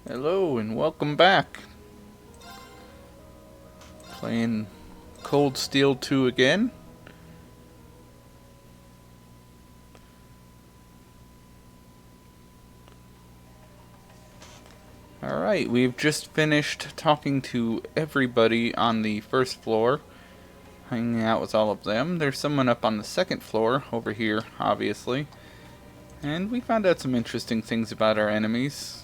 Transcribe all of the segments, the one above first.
Hello and welcome back. Playing Cold Steel 2 again. Alright, we've just finished talking to everybody on the first floor. Hanging out with all of them. There's someone up on the second floor, over here, obviously. And we found out some interesting things about our enemies.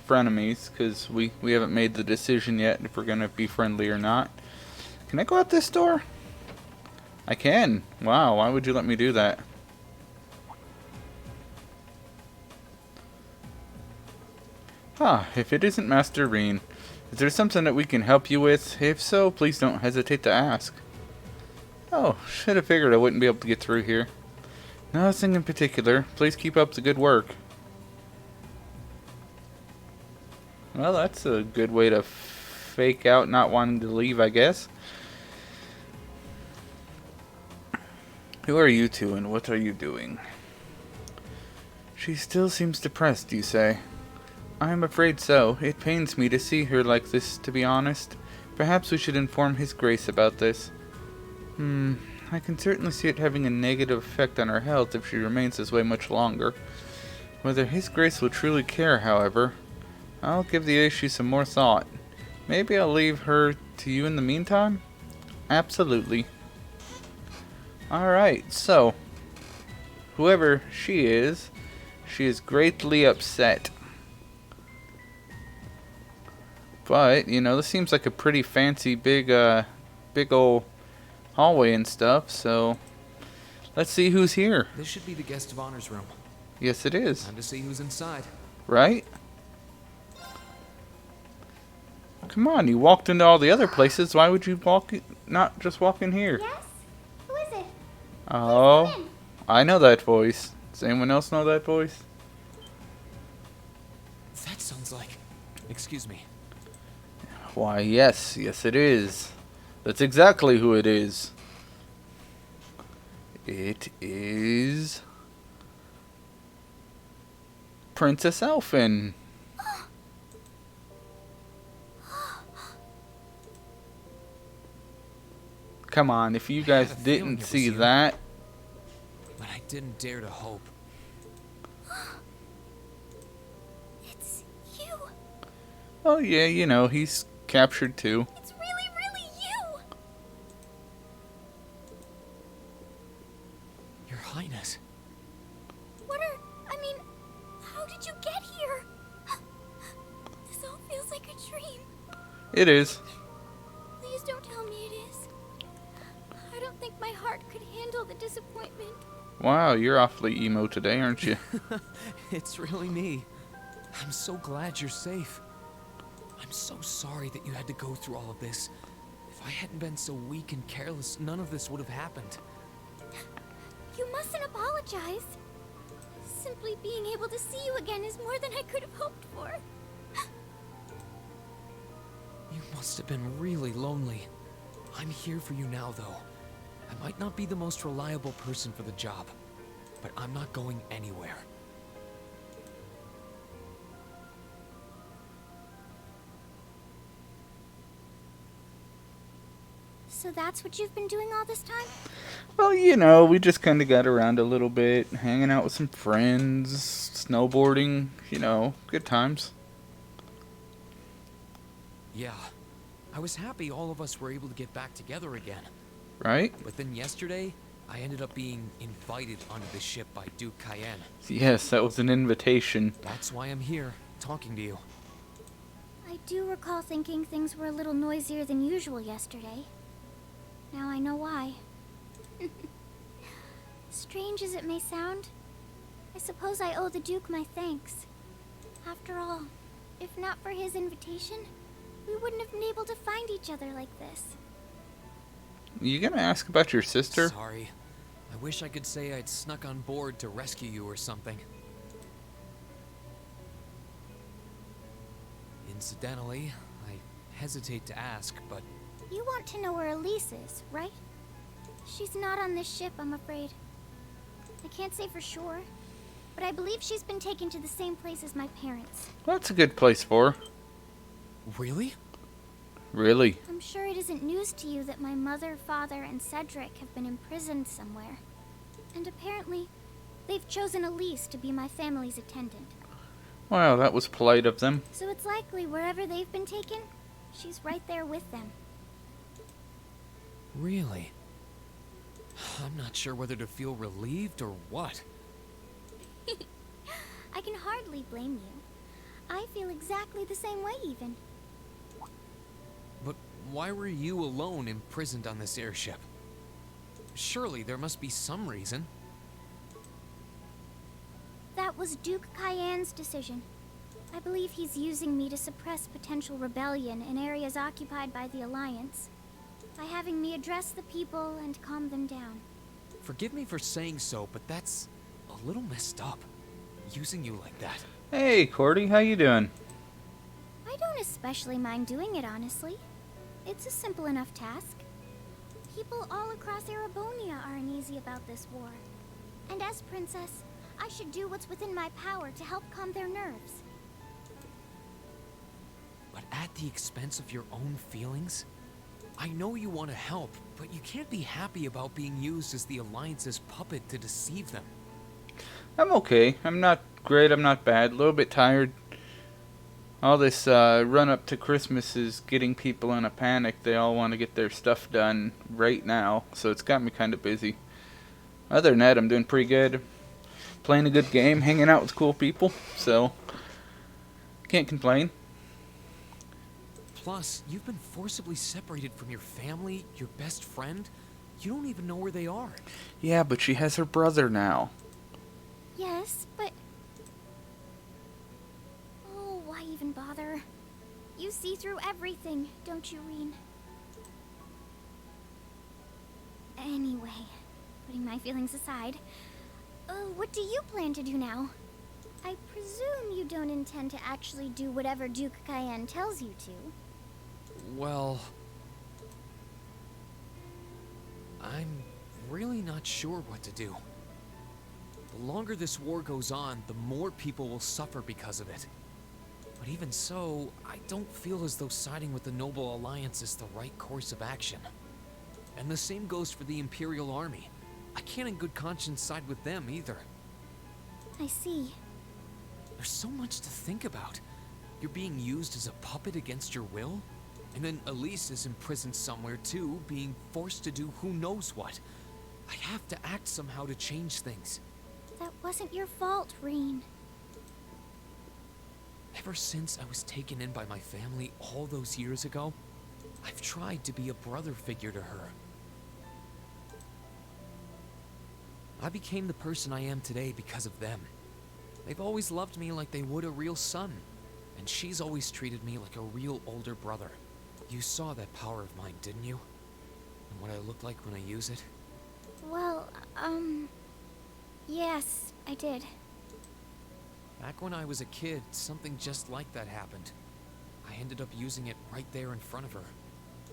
Frenemies, because we haven't made the decision yet if we're going to be friendly or not. Can I go out this door? I can. Wow, why would you let me do that? Ah, if it isn't Master Reen, is there something that we can help you with? If so, please don't hesitate to ask. Oh, should have figured I wouldn't be able to get through here. Nothing in particular. Please keep up the good work. Well, that's a good way to fake out not wanting to leave, I guess. Who are you two and what are you doing? She still seems depressed, you say? I'm afraid so. It pains me to see her like this, to be honest. Perhaps we should inform His Grace about this. I can certainly see it having a negative effect on her health if she remains this way much longer. Whether His Grace will truly care, however, I'll give the issue some more thought. Maybe I'll leave her to you in the meantime? Absolutely. Alright, so, whoever she is greatly upset. But, you know, this seems like a pretty fancy big ol' hallway and stuff, so let's see who's here. This should be the guest of honor's room. Yes, it is. Time to see who's inside. Right? Come on, you walked into all the other places. Why would you not just walk in here? Yes? Who is it? Oh, I know that voice. Does anyone else know that voice? That sounds like... Excuse me. Why, yes it is. That's exactly who it is. It is Princess Elfin. Come on, if you guys had a feeling didn't it was see you. that. But I didn't dare to hope. It's you. Oh yeah, you know, he's captured too. It's really, really you. Your Highness. How did you get here? This all feels like a dream. It is. Please don't tell me it is. I don't think my heart could handle the disappointment. Wow, you're awfully emo today, aren't you? It's really me. I'm so glad you're safe. I'm so sorry that you had to go through all of this. If I hadn't been so weak and careless, none of this would have happened. You mustn't apologize. Simply being able to see you again is more than I could have hoped for. You must have been really lonely. I'm here for you now, though. I might not be the most reliable person for the job, but I'm not going anywhere. So that's what you've been doing all this time? Well, you know, we just kind of got around a little bit, hanging out with some friends, snowboarding, you know, good times. Yeah, I was happy all of us were able to get back together again. Right? But then yesterday, I ended up being invited onto the ship by Duke Cayenne. Yes, that was an invitation. That's why I'm here, talking to you. I do recall thinking things were a little noisier than usual yesterday. Now I know why. Strange as it may sound, I suppose I owe the Duke my thanks. After all, if not for his invitation, we wouldn't have been able to find each other like this. You gonna ask about your sister? Sorry. I wish I could say I'd snuck on board to rescue you or something. Incidentally, I hesitate to ask, but You want to know where Elise is, right? She's not on this ship, I'm afraid. I can't say for sure. but I believe she's been taken to the same place as my parents. That's a good place for her. Really? Really? I'm sure it isn't news to you that my mother, father, and Cedric have been imprisoned somewhere. And apparently, they've chosen Elise to be my family's attendant. Wow, that was polite of them. So it's likely wherever they've been taken, she's right there with them. Really? I'm not sure whether to feel relieved or what. I can hardly blame you. I feel exactly the same way, even. But why were you alone imprisoned on this airship? Surely there must be some reason. That was Duke Cayenne's decision. I believe he's using me to suppress potential rebellion in areas occupied by the Alliance, by having me address the people and calm them down. Forgive me for saying so, but that's a little messed up. Using you like that. Hey, Cordy, how you doing? I don't especially mind doing it, honestly. It's a simple enough task. People all across Erebonia are uneasy about this war. And as princess, I should do what's within my power to help calm their nerves. But at the expense of your own feelings? I know you want to help, but you can't be happy about being used as the Alliance's puppet to deceive them. I'm okay. I'm not great, I'm not bad. A little bit tired. All this run up to Christmas is getting people in a panic. They all want to get their stuff done right now, so it's got me kind of busy. Other than that, I'm doing pretty good. Playing a good game, hanging out with cool people, so can't complain. Plus, you've been forcibly separated from your family, your best friend. You don't even know where they are. Yeah, but she has her brother now. Yes, but... Oh, why even bother? You see through everything, don't you, Reen? Anyway, putting my feelings aside, what do you plan to do now? I presume you don't intend to actually do whatever Duke Cayenne tells you to. Well... I'm really not sure what to do. The longer this war goes on, the more people will suffer because of it. But even so, I don't feel as though siding with the Noble Alliance is the right course of action. And the same goes for the Imperial Army. I can't in good conscience side with them either. I see. There's so much to think about. You're being used as a puppet against your will? And then Elise is imprisoned somewhere too, being forced to do who knows what. I have to act somehow to change things. That wasn't your fault, Reen. Ever since I was taken in by my family all those years ago, I've tried to be a brother figure to her. I became the person I am today because of them. They've always loved me like they would a real son, and she's always treated me like a real older brother. You saw that power of mine, didn't you? And what I look like when I use it? Well, yes, I did. Back when I was a kid, something just like that happened. I ended up using it right there in front of her.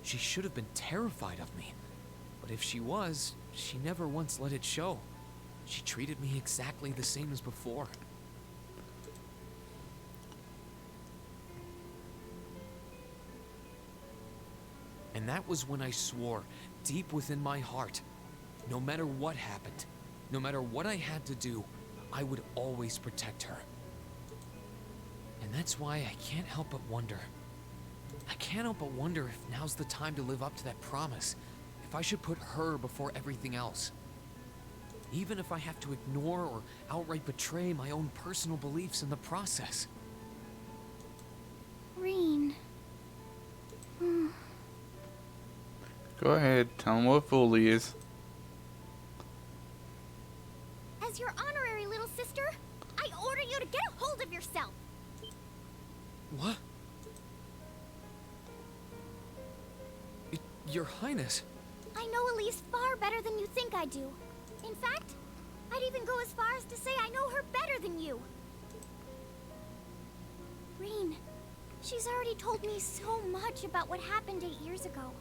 She should have been terrified of me. But if she was, she never once let it show. She treated me exactly the same as before. And that was when I swore, deep within my heart, no matter what happened, no matter what I had to do, I would always protect her. And that's why I can't help but wonder. I can't help but wonder if now's the time to live up to that promise, if I should put her before everything else. Even if I have to ignore or outright betray my own personal beliefs in the process. Reen. Go ahead, tell him what fool he is. As your honorary little sister, I order you to get a hold of yourself. What? Your Highness. I know Elise far better than you think I do. In fact, I'd even go as far as to say I know her better than you. Reen, she's already told me so much about what happened 8 years ago.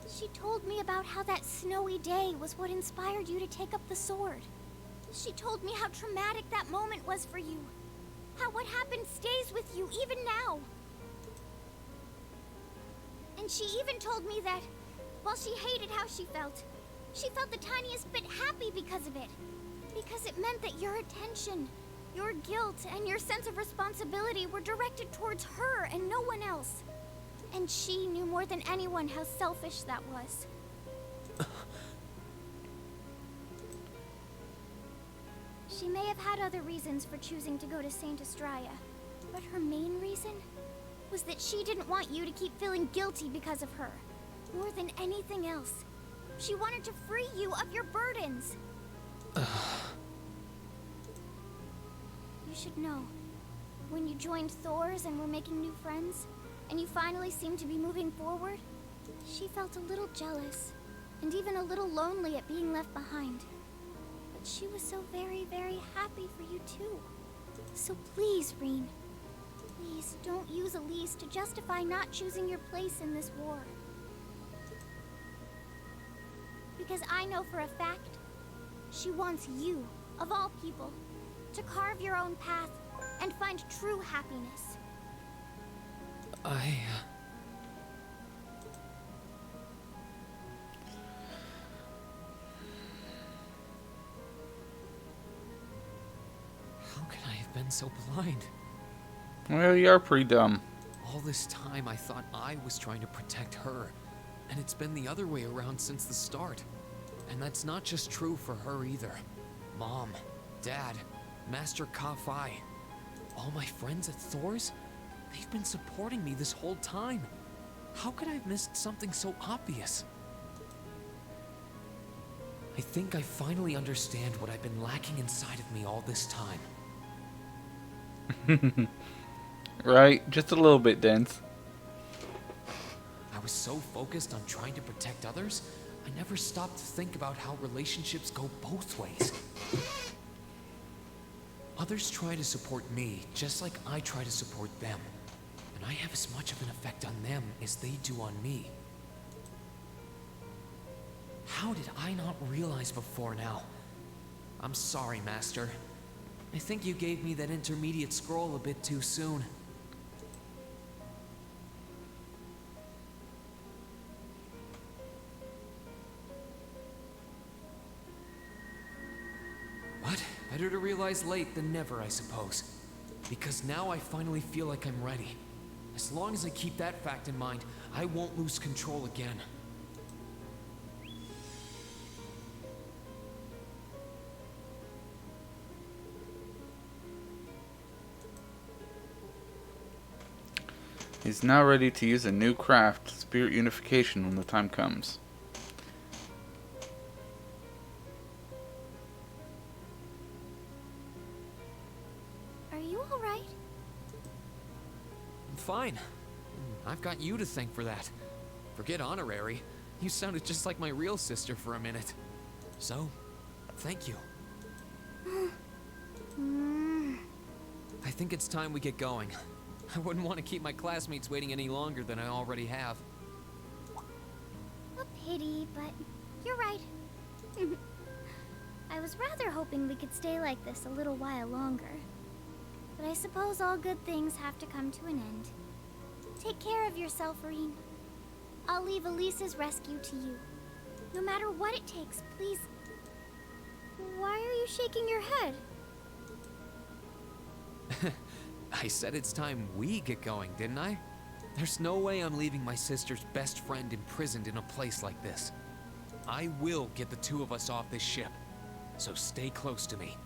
She told me about how that snowy day was what inspired you to take up the sword. She told me how traumatic that moment was for you. How what happened stays with you even now. And she even told me that, while she hated how she felt the tiniest bit happy because of it. Because it meant that your attention, your guilt, and your sense of responsibility were directed towards her and no one else. And she knew more than anyone how selfish that was. She may have had other reasons for choosing to go to Saint Estrella, but her main reason was that she didn't want you to keep feeling guilty because of her. More than anything else, she wanted to free you of your burdens. You should know, when you joined Thor's and were making new friends, and you finally seemed to be moving forward, she felt a little jealous, and even a little lonely at being left behind. But she was so very, very happy for you too. So please, Rean, please don't use Elise to justify not choosing your place in this war. Because I know for a fact, she wants you, of all people, to carve your own path and find true happiness. How could I have been so blind? Well, you are pretty dumb. All this time I thought I was trying to protect her, and it's been the other way around since the start. And that's not just true for her either. Mom, Dad, Master Ka-Fai, all my friends at Thor's, they've been supporting me this whole time. How could I have missed something so obvious? I think I finally understand what I've been lacking inside of me all this time. Right? Just a little bit dense. I was so focused on trying to protect others, I never stopped to think about how relationships go both ways. Others try to support me, just like I try to support them. And I have as much of an effect on them as they do on me. How did I not realize before now? I'm sorry, Master. I think you gave me that intermediate scroll a bit too soon. But better to realize late than never, I suppose. Because now I finally feel like I'm ready. As long as I keep that fact in mind, I won't lose control again. He's now ready to use a new craft, Spirit Unification, when the time comes. Are you alright? I'm fine. I've got you to thank for that. Forget honorary. You sounded just like my real sister for a minute. So, thank you. I think it's time we get going. I wouldn't want to keep my classmates waiting any longer than I already have. A pity, but you're right. I was rather hoping we could stay like this a little while longer. But I suppose all good things have to come to an end. Take care of yourself, Rean. I'll leave Elise's rescue to you. No matter what it takes, please. Why are you shaking your head? I said it's time we get going, didn't I? There's no way I'm leaving my sister's best friend imprisoned in a place like this. I will get the two of us off this ship, so stay close to me.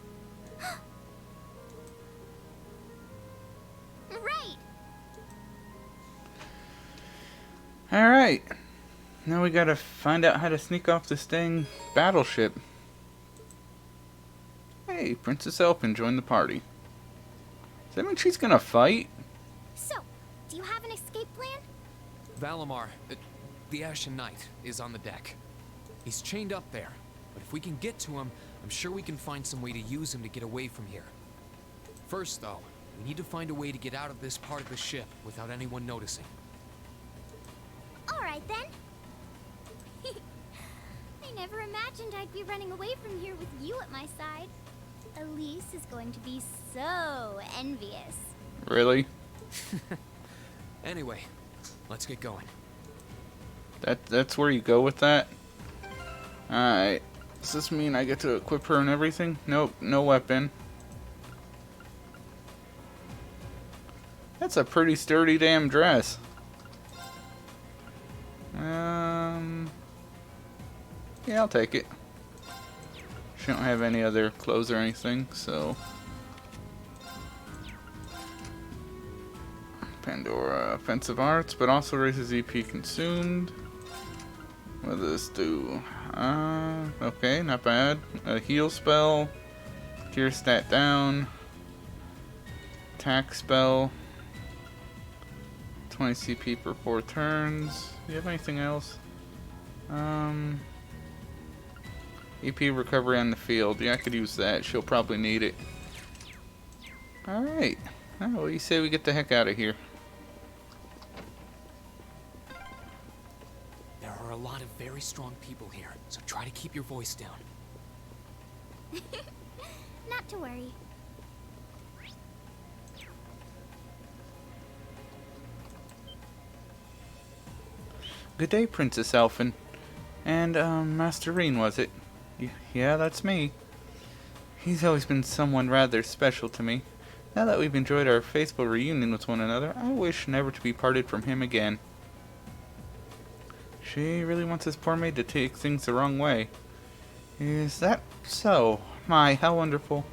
Right! Alright. Now we gotta find out how to sneak off this dang battleship. Hey, Princess Elpin joined the party. Does that mean she's gonna fight? So, do you have an escape plan? Valimar, the Ashen Knight, is on the deck. He's chained up there, but if we can get to him, I'm sure we can find some way to use him to get away from here. First, though, we need to find a way to get out of this part of the ship without anyone noticing. Alright then. I never imagined I'd be running away from here with you at my side. Elise is going to be so envious. Really? Anyway, let's get going. That's where you go with that? Alright. Does this mean I get to equip her and everything? Nope, no weapon. That's a pretty sturdy damn dress. Yeah, I'll take it. She don't have any other clothes or anything, so. Pandora, offensive arts, but also raises EP consumed. What does this do? Okay, not bad. A heal spell, cure stat down, attack spell, 20 CP per 4 turns. Do you have anything else? EP recovery on the field. Yeah, I could use that. She'll probably need it. Alright. Oh, what do you say we get the heck out of here? There are a lot of very strong people here, so try to keep your voice down. Not to worry. Good day, Princess Elfin. And, Master Reen, was it? Yeah, that's me. He's always been someone rather special to me. Now that we've enjoyed our faithful reunion with one another, I wish never to be parted from him again. She really wants this poor maid to take things the wrong way. Is that so? My, how wonderful.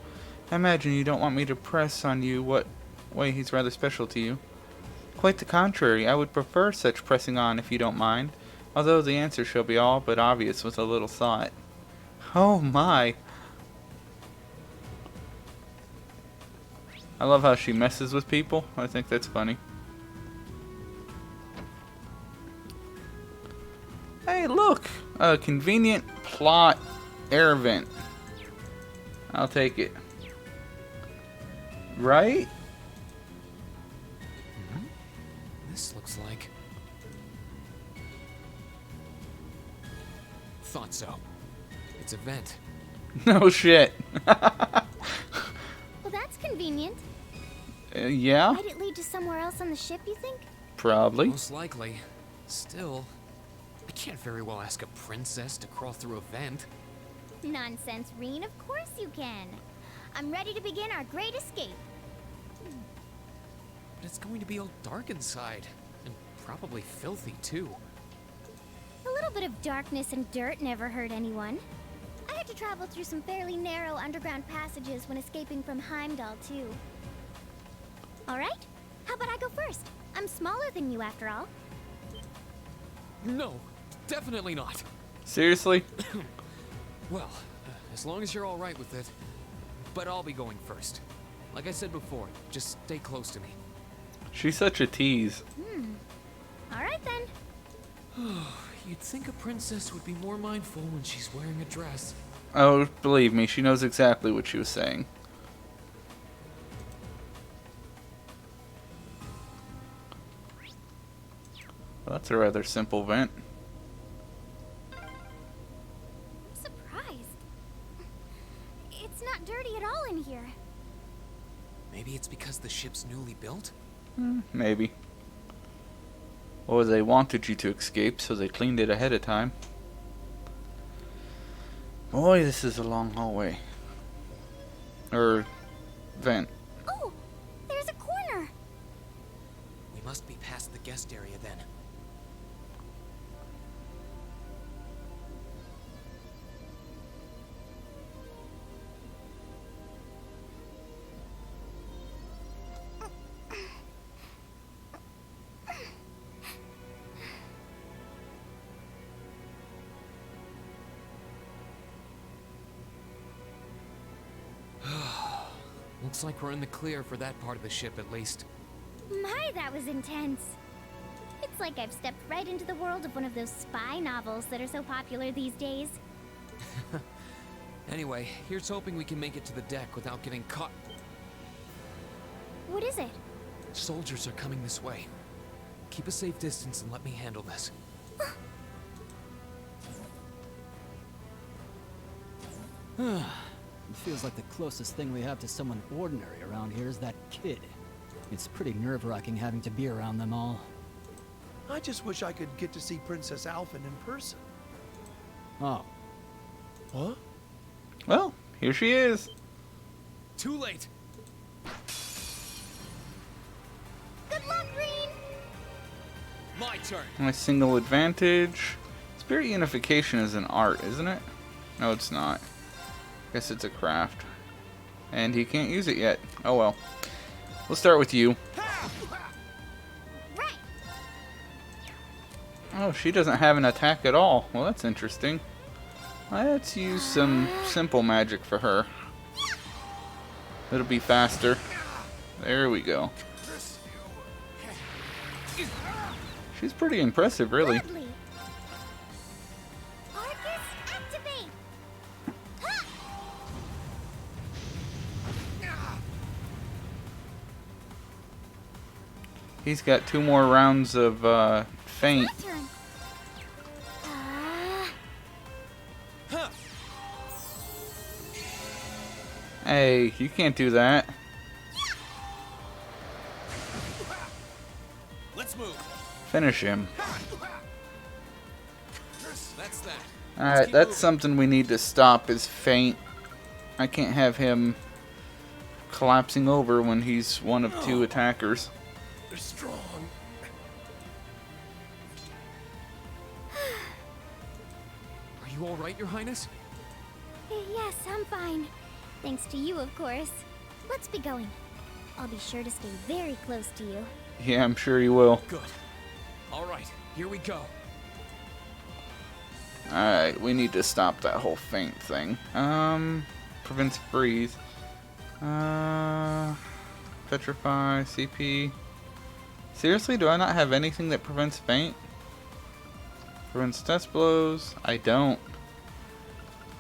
I imagine you don't want me to press on you what way he's rather special to you. Quite the contrary, I would prefer such pressing on if you don't mind, although the answer shall be all but obvious with a little thought. Oh my! I love how she messes with people. I think that's funny. Hey, look! A convenient plot air vent. I'll take it. Right? This looks like... Thought so. It's a vent. No shit. Well, that's convenient. Yeah? Might it lead to somewhere else on the ship, you think? Probably. Most likely. Still, I can't very well ask a princess to crawl through a vent. Nonsense, Reen. Of course you can. I'm ready to begin our great escape. But it's going to be all dark inside. And probably filthy, too. A little bit of darkness and dirt never hurt anyone. I had to travel through some fairly narrow underground passages when escaping from Heimdall, too. Alright, how about I go first? I'm smaller than you, after all. No, definitely not. Seriously? Well, as long as you're all right with it. But I'll be going first. Like I said before, just stay close to me. She's such a tease. Alright then. You'd think a princess would be more mindful when she's wearing a dress. Oh, believe me, she knows exactly what she was saying. Well, that's a rather simple vent. I'm surprised. It's not dirty at all in here. Maybe it's because the ship's newly built? Maybe. Or they wanted you to escape, so they cleaned it ahead of time. Boy, this is a long hallway. Or vent. Oh, there's a corner. We must be past the guest area then. Looks like we're in the clear for that part of the ship at least. My, that was intense. It's like I've stepped right into the world of one of those spy novels that are so popular these days. Anyway, here's hoping we can make it to the deck without getting caught. What is it? Soldiers are coming this way. Keep a safe distance and let me handle this. It feels like the closest thing we have to someone ordinary around here is that kid. It's pretty nerve-wracking having to be around them all. I just wish I could get to see Princess Alphen in person. Oh, What? Well, here she is. Too late. Good luck, Green! My turn. My single advantage. Spirit unification is an art, isn't it? No, it's not. Guess it's a craft. And he can't use it yet. Oh well. We'll start with you. Right! Oh, she doesn't have an attack at all. Well, that's interesting. Let's use some simple magic for her. It'll be faster. There we go. She's pretty impressive, really. Lovely. Arcus, activate! Ha! He's got 2 more rounds of feint. My turn. Huh. Hey, you can't do that. Let's move. Finish him. That's that. Alright, keep that's moving. something we need to stop is feint. I can't have him collapsing over when he's one of 2 attackers. They're strong. Are you all right, Your Highness? Yes, I'm fine. Thanks to you, of course. Let's be going. I'll be sure to stay very close to you. Yeah, I'm sure he will. Good. All right, here we go. Alright, we need to stop that whole feint thing. Prevents freeze. Petrify, CP. Seriously, do I not have anything that prevents feint? Prevents test blows? I don't.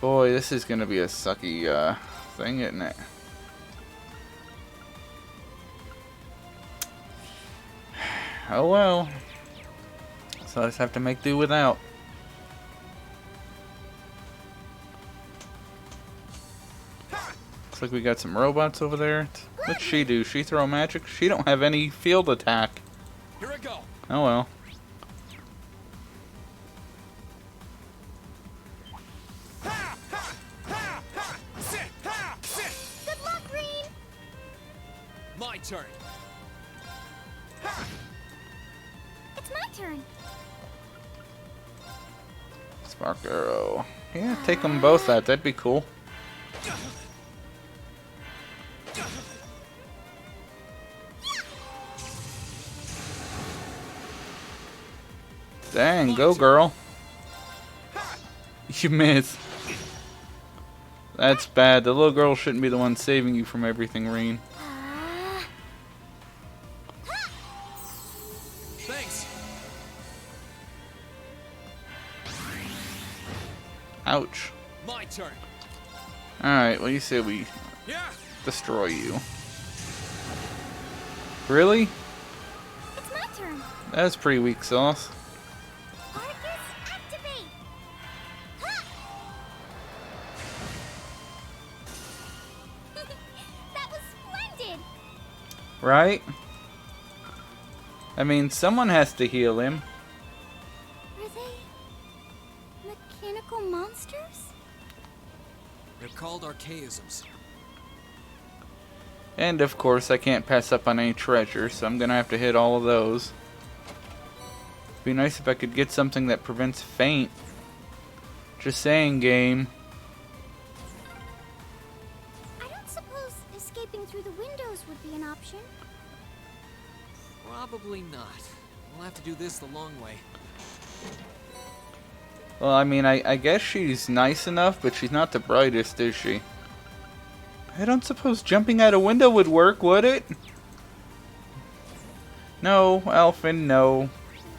Boy, this is gonna be a sucky thing, isn't it? Oh well. So I just have to make do without. Looks like we got some robots over there. What'd she do? She throw magic? She don't have any field attack. Here I go. Oh well. Good luck, Green! My turn. It's my turn. Spark arrow. Yeah, take them both out. That'd be cool. Dang, go girl. You miss. That's bad. The little girl shouldn't be the one saving you from everything, Reen. Thanks. Ouch. My turn. Alright, well you say we Yeah. destroy you. Really? It's my turn. That's pretty weak sauce. Arcus, activate! Ha! That was splendid! Right? I mean, someone has to heal him. Are they mechanical monsters? They're called archaisms. And of course, I can't pass up on any treasure, so I'm gonna have to hit all of those. Be nice if I could get something that prevents feint. Just saying, game. I don't suppose escaping through the windows would be an option. Probably not. We'll have to do this the long way. Well, I mean, I guess she's nice enough, but she's not the brightest, is she? I don't suppose jumping out a window would work, would it? No, Alphen, no.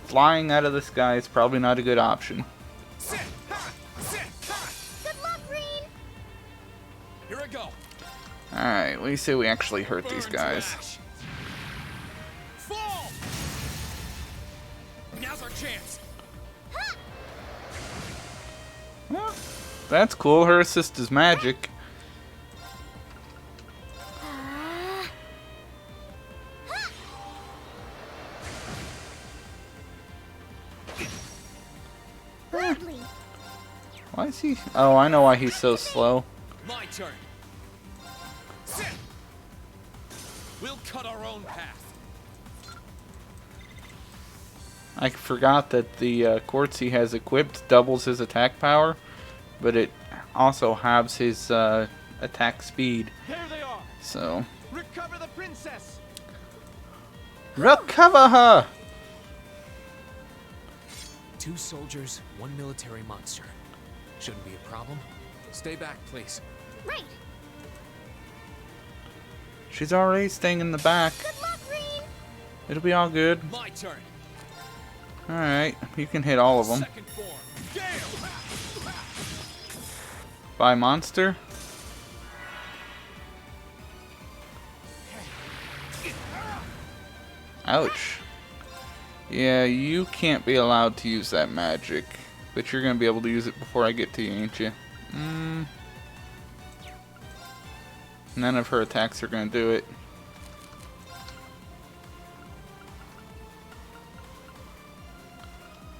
Flying out of the sky is probably not a good option. Good luck, Green! Here I go. Alright, we say we actually hurt these Burn guys. to ash. Fall. Now's our chance. Well, that's cool. Her assist is magic. Why is he? Oh, I know why he's so slow. My turn. Sit. We'll cut our own path. I forgot that the quartz he has equipped doubles his attack power, but it also halves his attack speed. There they are. So Recover the princess. recover her. 2 soldiers, 1 military monster. Shouldn't be a problem. Stay back, please. Right. She's already staying in the back. Good luck, Green. It'll be all good. My turn. All right, you can hit all of them. Second form. Gale. Bye, monster. Ouch. Yeah, you can't be allowed to use that magic. But you're going to be able to use it before I get to you, ain't you? None of her attacks are going to do it.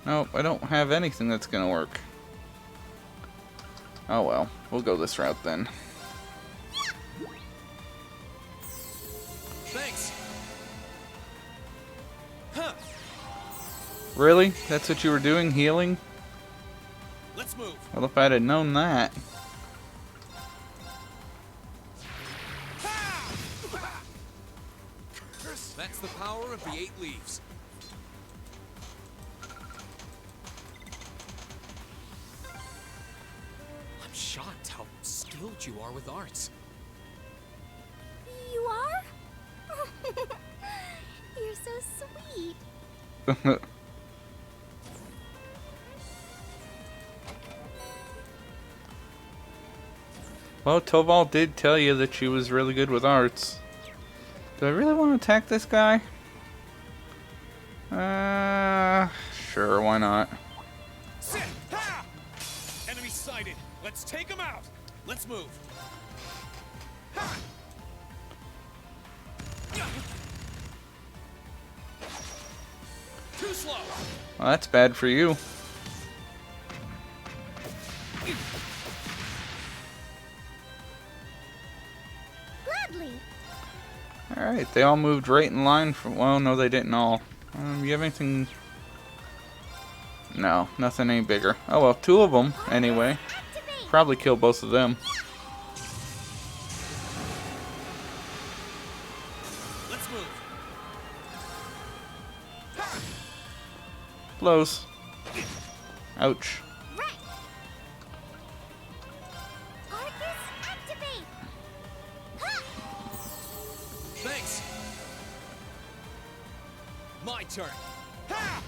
Nope, I don't have anything that's going to work. Oh well, we'll go this route then. Thanks. Huh. Really? That's what you were doing, healing? Let's move. Well, if I'd have known that. That's the power of the 8 leaves. I'm shocked how skilled you are with arts. You are? You're so sweet. Well, Toval did tell you that she was really good with arts. Do I really want to attack this guy? Sure, why not? Sit! Ha! Enemy sighted. Let's take him out. Let's move. Ha! Too slow. Well, that's bad for you. Gladly. Alright, they all moved right in line from... Well, no, they didn't all. You have anything... No, nothing any bigger. Oh well, 2 of them, anyway. Activate. Probably kill both of them. Let's move. Close. Ouch. Right. Arcus, activate. Ha! Thanks. My turn. Ha!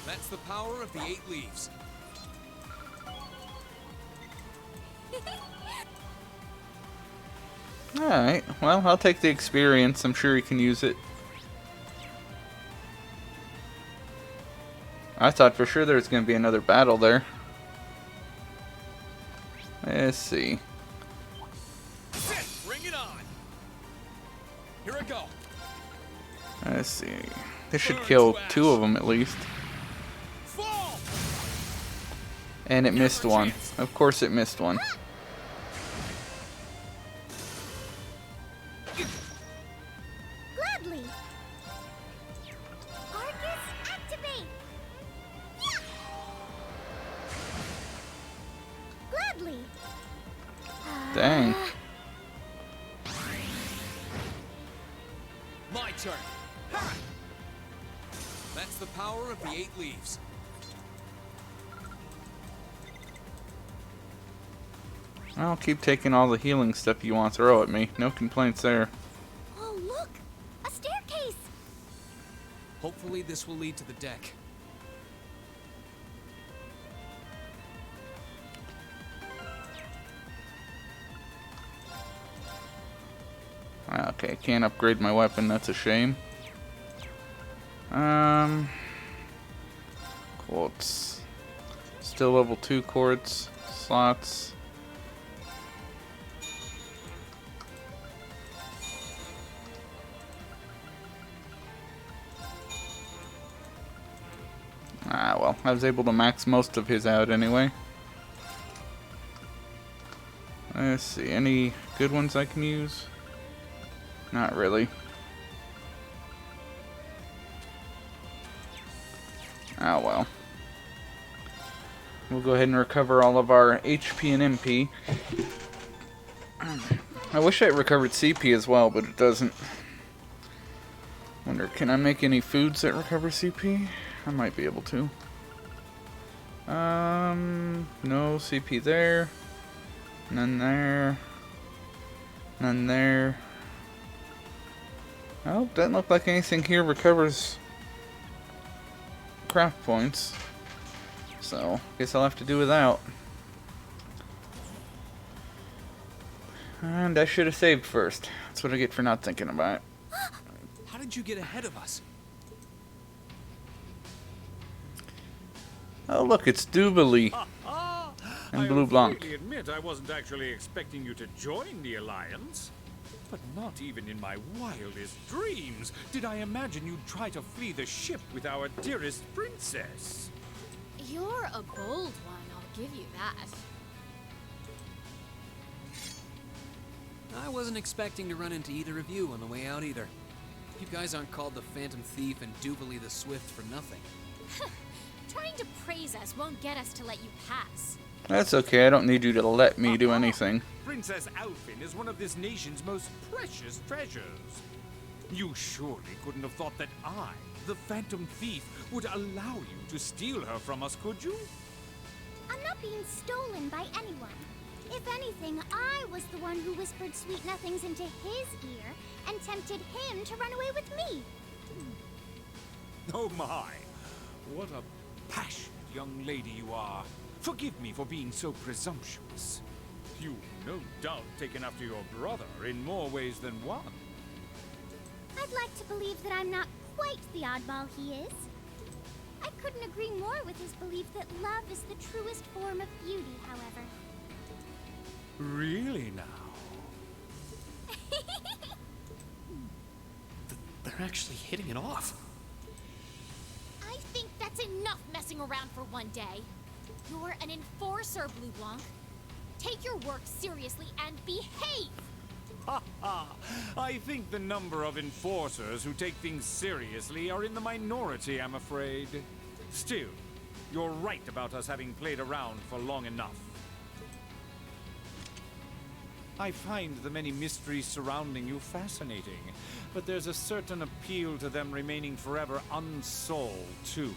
That's the power of the 8 leaves. Alright, well, I'll take the experience. I'm sure he can use it. I thought for sure there was going to be another battle there. Let's see. Sit! Bring it on. Here I go. Let's see. This should kill 2 of them at least. Fall! And it missed one. Of course it missed one. Gladly. Arcus, activate. Gladly. Dang. My turn. Ha! That's the power of the 8 leaves. I'll keep taking all the healing stuff you want to throw at me. No complaints there. Oh, look! A staircase! Hopefully this will lead to the deck. Okay, can't upgrade my weapon. That's a shame. Quartz. Still level 2 quartz. Slots. Ah, well, I was able to max most of his out anyway. Let's see, any good ones I can use? Not really. Oh well. We'll go ahead and recover all of our HP and MP. I wish I recovered CP as well, but it doesn't. Wonder, can I make any foods that recover CP? I might be able to. No CP there. None there. None there. Oh, doesn't look like anything here recovers craft points. So, guess I'll have to do without. And I should have saved first. That's what I get for not thinking about it. How did you get ahead of us? Oh look, it's Duvalie and Blue Blanc. I admit I wasn't actually expecting you to join the Alliance. But not even in my wildest dreams did I imagine you'd try to flee the ship with our dearest princess. You're a bold one, I'll give you that. I wasn't expecting to run into either of you on the way out either. You guys aren't called the Phantom Thief and Duvalie the Swift for nothing. Trying to praise us won't get us to let you pass. That's okay, I don't need you to let me do anything. Princess Alfin is one of this nation's most precious treasures. You surely couldn't have thought that I, the Phantom Thief, would allow you to steal her from us, could you? I'm not being stolen by anyone. If anything, I was the one who whispered sweet nothings into his ear and tempted him to run away with me. Oh my, what a passionate young lady you are. Forgive me for being so presumptuous. You've no doubt taken after your brother in more ways than one. I'd like to believe that I'm not quite the oddball he is. I couldn't agree more with his belief that love is the truest form of beauty, however. Really now? They're actually hitting it off. I think that's enough messing around for one day. You're an enforcer, Blue Blanc. Take your work seriously and behave! Ha ha! I think the number of enforcers who take things seriously are in the minority, I'm afraid. Still, you're right about us having played around for long enough. I find the many mysteries surrounding you fascinating, but there's a certain appeal to them remaining forever unsolved, too.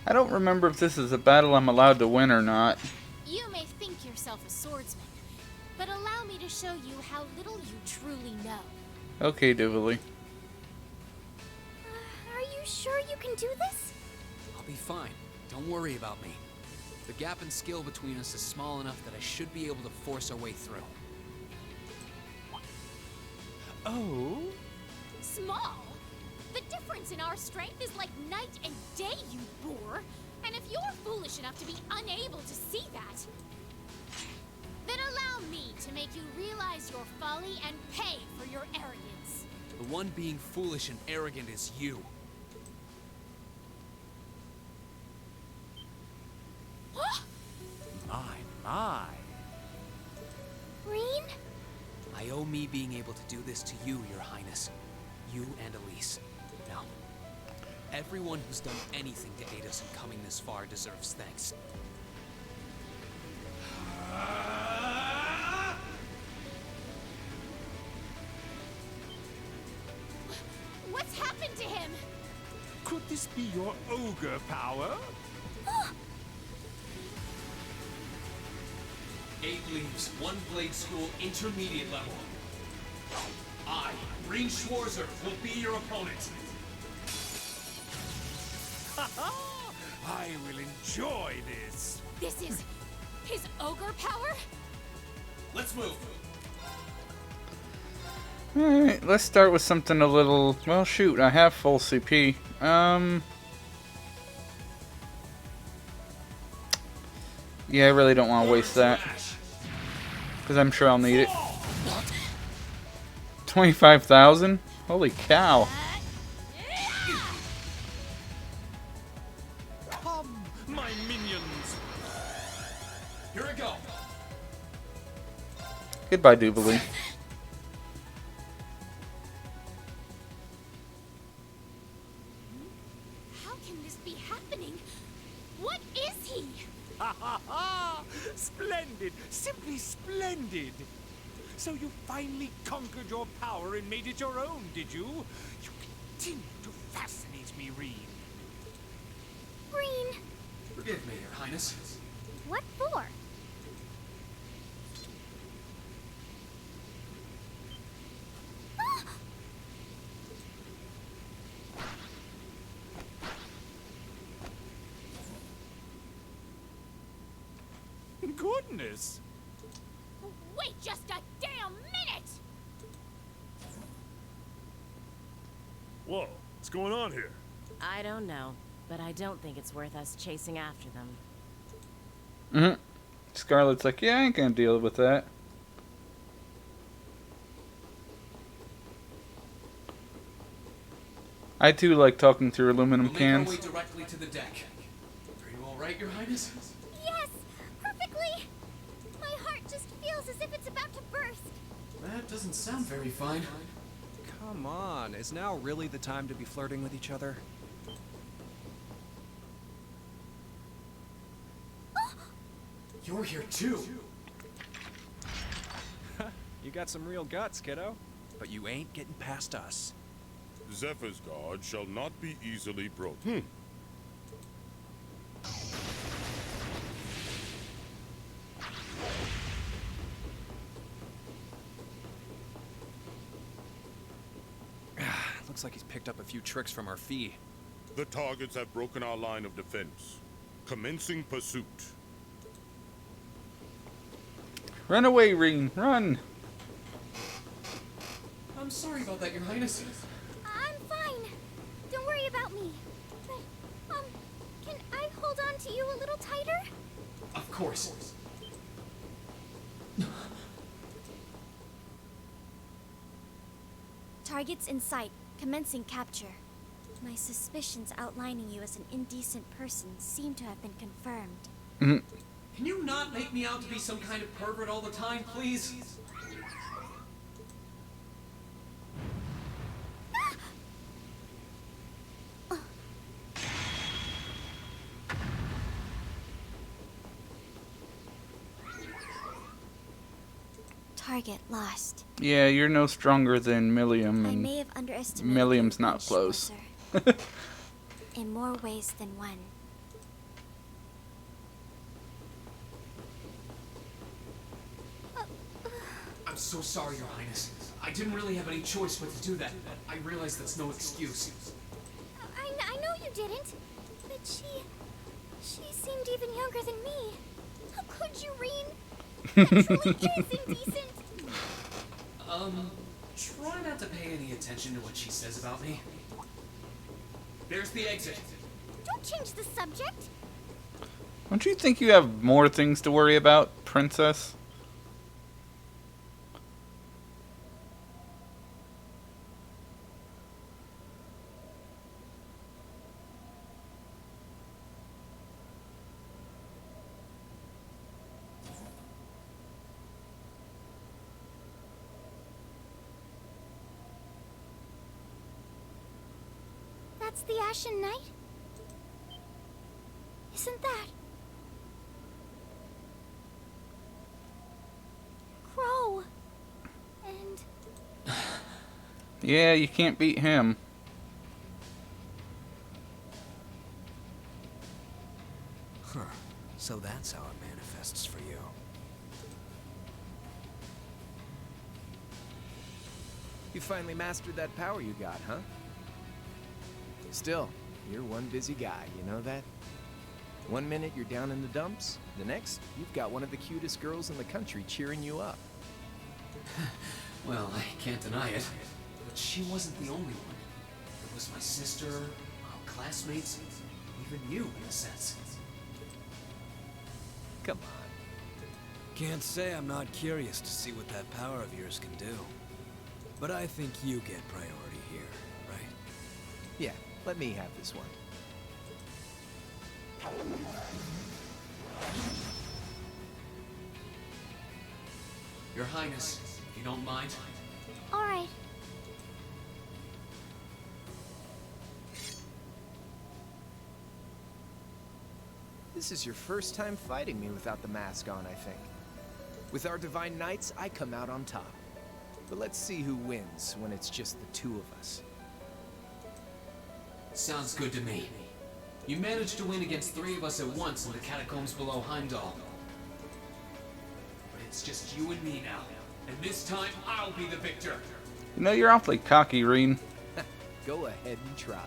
I don't remember if this is a battle I'm allowed to win or not. You may think yourself a swordsman, but allow me to show you how little you truly know. Okay, Duvalie. Are you sure you can do this? I'll be fine. Don't worry about me. The gap in skill between us is small enough that I should be able to force our way through. Oh? Small? The difference in our strength is like night and day, you boor! And if you're foolish enough to be unable to see that, then allow me to make you realize your folly and pay for your arrogance. The one being foolish and arrogant is you. My. Rean? I owe me being able to do this to you, Your Highness. You and Elise. Now, everyone who's done anything to aid us in coming this far deserves thanks. What's happened to him? Could this be your ogre power? 8 leaves, 1 blade school, intermediate level. I, Rean Schwarzer, will be your opponent. I will enjoy this. This is his ogre power? Let's move. Alright, let's start with something a little... Well, shoot, I have full CP. Yeah, I really don't want to waste that. Because I'm sure I'll need it. 25,000? Holy cow. Come, my minions. Here we go. Goodbye, Jubilee. How can this be happening? What is he? Ha ha ha! Splendid! Simply splendid! So you finally conquered your power and made it your own, did you? You continue to fascinate me, Rean. Green, Forgive me, Your Highness. what for? Goodness! Wait just a damn minute! Whoa, what's going on here? I don't know, but I don't think it's worth us chasing after them. Scarlet's like, yeah, I ain't gonna deal with that. I too like talking through aluminum cans. Directly to the deck. Are you all right, Your Highness? Yes, perfectly. My heart just feels as if it's about to burst. That doesn't sound very fine. Come on, is now really the time to be flirting with each other? You're here too. You got some real guts, kiddo. But you ain't getting past us. Zephyr's guard shall not be easily broken. Looks like he's picked up a few tricks from our fee. The targets have broken our line of defense. Commencing pursuit. Run away, Rean, run! I'm sorry about that, Your Highness. I'm fine. Don't worry about me. But, can I hold on to you a little tighter? Of course. Targets in sight. Commencing capture. My suspicions outlining you as an indecent person seem to have been confirmed. Can you not make me out to be some kind of pervert all the time, please? Target lost. Yeah, you're no stronger than Milliam, I and may have underestimated Milliam's your not wish, close. Mercer. In more ways than one. I'm so sorry, Your Highness. I didn't really have any choice but to do that. I realize that's no excuse. I know you didn't. But she seemed even younger than me. How could you, Rean? That truly is indecent. Try not to pay any attention to what she says about me. There's the exit. Don't change the subject. Don't you think you have more things to worry about, Princess? That's the Ashen Knight? Isn't that... Crow? And... Yeah, you can't beat him. Huh. So that's how it manifests for you. You finally mastered that power you got, huh? Still, you're one busy guy, you know that? One minute you're down in the dumps, the next, you've got one of the cutest girls in the country cheering you up. Well, I can't deny it. But she wasn't the only one. It was my sister, our classmates, even you, in a sense. Come on. Can't say I'm not curious to see what that power of yours can do. But I think you get priority here, right? Yeah, let me have this one. Your Highness, if you don't mind. Alright. This is your first time fighting me without the mask on, I think. With our Divine Knights, I come out on top. But let's see who wins when it's just the two of us. Sounds good to me. You managed to win against 3 of us at once in the catacombs below Heimdall. But it's just you and me now. And this time, I'll be the victor. You know, you're awfully cocky, Reen. Go ahead and try.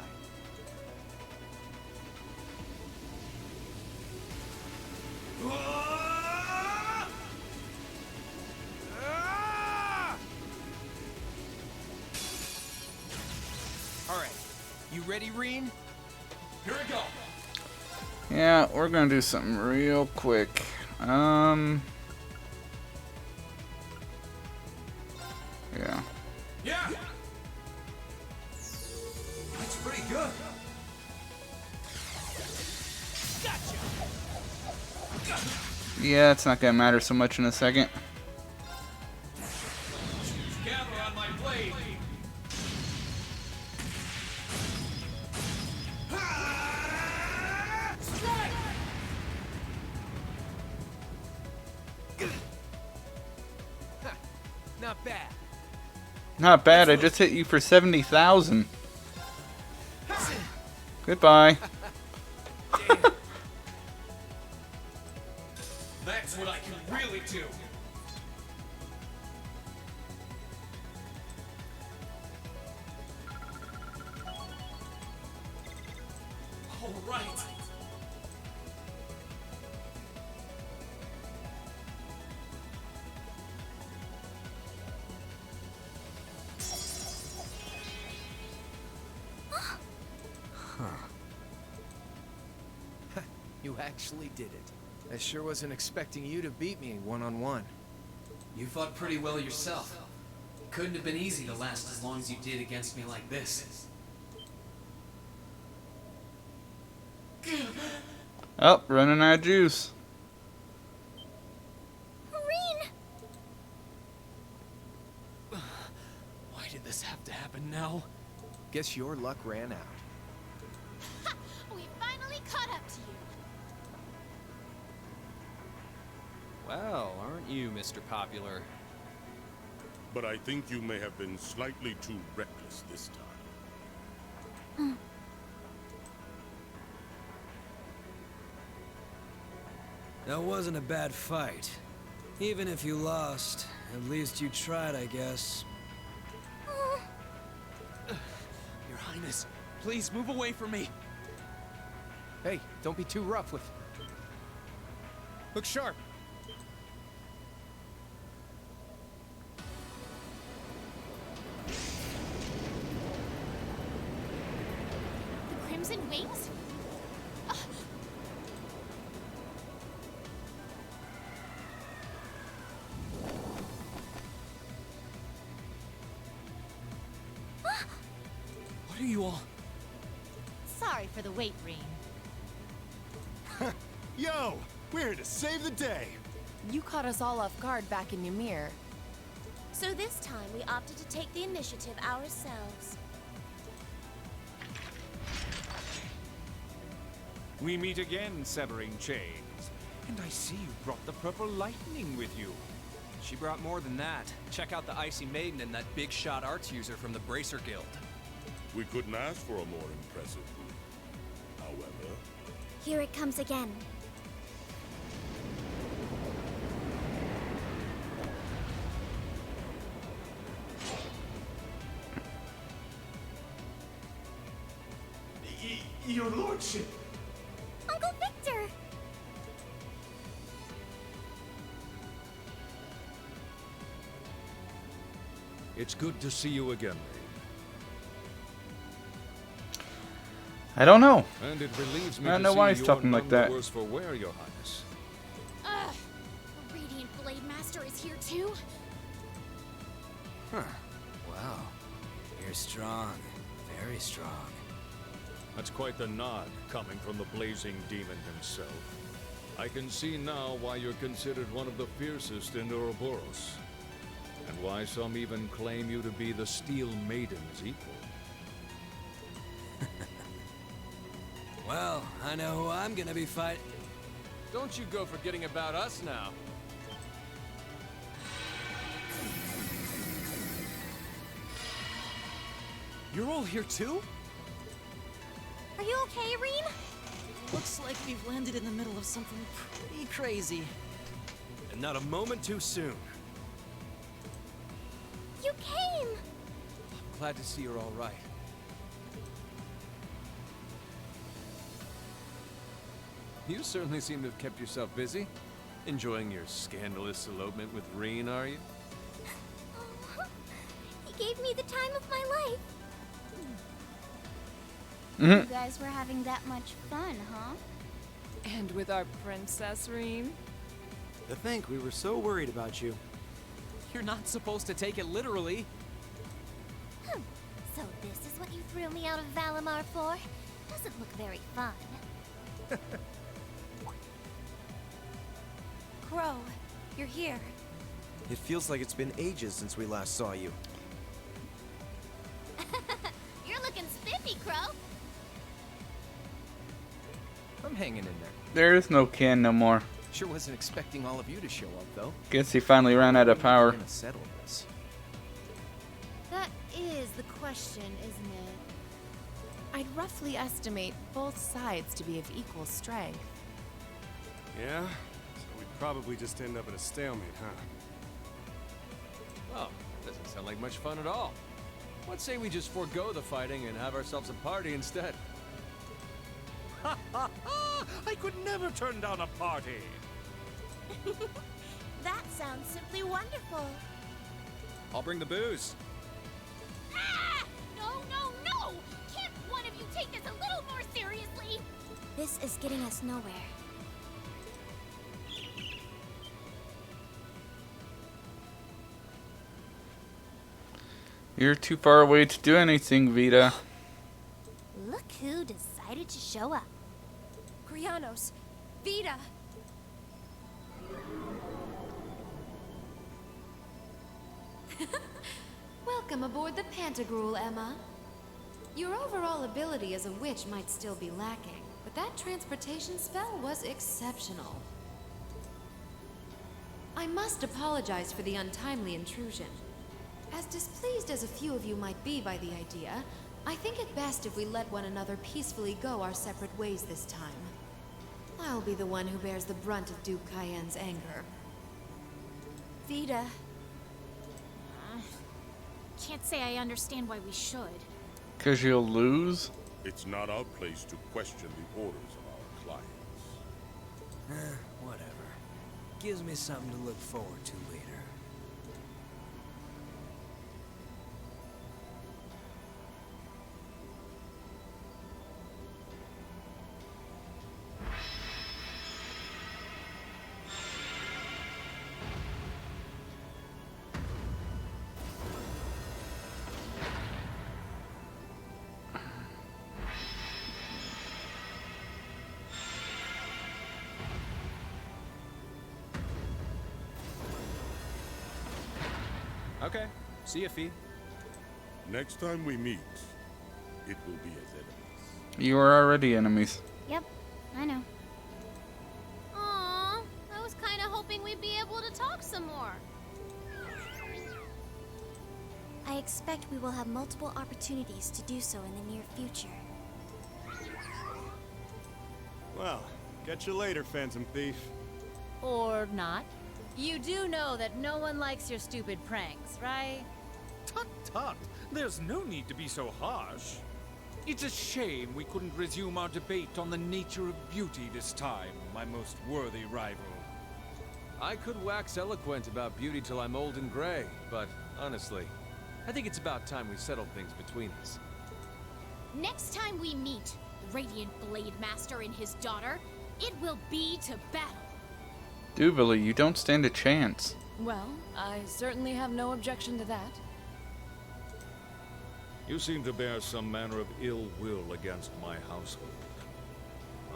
Alright, you ready, Reen? Here we go. Yeah, we're gonna do something real quick. Yeah. Yeah! That's pretty good. Yeah, it's not gonna matter so much in a second. Gather on my blade. Not bad. Not bad, I just hit you for 70,000. Goodbye. That's what I can really do. All right. You actually did it. I sure wasn't expecting you to beat me one-on-one. You fought pretty well yourself. It couldn't have been easy to last as long as you did against me like this. Oh, running out of juice. Reen! Why did this have to happen now? Guess your luck ran out. We finally caught up to you. Well, aren't you, Mr. Popular? But I think you may have been slightly too reckless this time. That wasn't a bad fight. Even if you lost, at least you tried, I guess. Your Highness, please move away from me. Hey, don't be too rough with... Look sharp. The Crimson Wings? What are you all? Sorry for the wait, Reen. Yo, we're here to save the day. You caught us all off guard back in Ymir. So this time we opted to take the initiative ourselves. We meet again, Severing Chains. And I see you brought the Purple Lightning with you. She brought more than that. Check out the Icy Maiden and that big shot arts user from the Bracer Guild. We couldn't ask for a more impressive group. However... Here it comes again. Your lordship. Uncle Victor! It's good to see you again, I don't know. and it relieves me I don't to know see why he's you're talking none like the that. worse for wear, Your Highness. Ugh. The Radiant Blade Master is here too? Huh. Wow. You're strong. Very strong. That's quite the nod coming from the blazing demon himself. I can see now why you're considered one of the fiercest in Ouroboros. And why some even claim you to be the Steel Maiden's equal. Well, I know who I'm gonna be fighting. Don't you go forgetting about us now. You're all here too? Are you okay, Rean? Looks like we've landed in the middle of something pretty crazy. And not a moment too soon. You came! Glad to see you're all right. You certainly seem to have kept yourself busy. Enjoying your scandalous elopement with Rean, are you? Oh, he gave me the time of my life. You guys were having that much fun, huh? And with our princess, Rean? To think we were so worried about you. You're not supposed to take it literally. So this is what you threw me out of Valimar for? Doesn't look very fun. Crow, you're here. It feels like it's been ages since we last saw you. You're looking spiffy, Crow. I'm hanging in there. There is no Ken no more. Sure wasn't expecting all of you to show up, though. Guess he finally ran out of power. We're gonna settle this. That is the question, isn't it? I'd roughly estimate both sides to be of equal strength. Yeah? So we'd probably just end up at a stalemate, huh? Oh, doesn't sound like much fun at all. Let's say we just forego the fighting and have ourselves a party instead. Ha ha ha! I could never turn down a party. That sounds simply wonderful. I'll bring the booze. Ah! No, no, no! Can't one of you take this a little more seriously? This is getting us nowhere. You're too far away to do anything, Vita. Look who decided to show up. Krianos, Vita! Welcome aboard the Pantagruel, Emma. Your overall ability as a witch might still be lacking, but that transportation spell was exceptional. I must apologize for the untimely intrusion. As displeased as a few of you might be by the idea, I think it best if we let one another peacefully go our separate ways this time. I'll be the one who bears the brunt of Duke Cayenne's anger. Vita. Can't say I understand why we should. 'Cause you'll lose? It's not our place to question the orders of our clients. Whatever. Gives me something to look forward to later. Okay. See ya, Fee. Next time we meet, it will be as enemies. You are already enemies. Yep, I know. Aww, I was kind of hoping we'd be able to talk some more. I expect we will have multiple opportunities to do so in the near future. Well, catch you later, Phantom Thief. Or not. You do know that no one likes your stupid pranks, right? Tut tut! There's no need to be so harsh. It's a shame we couldn't resume our debate on the nature of beauty this time, my most worthy rival. I could wax eloquent about beauty till I'm old and gray, but honestly, I think it's about time we settled things between us. Next time we meet, Radiant Blade Master and his daughter, it will be to battle. Dubily, you don't stand a chance. Well, I certainly have no objection to that. You seem to bear some manner of ill will against my household.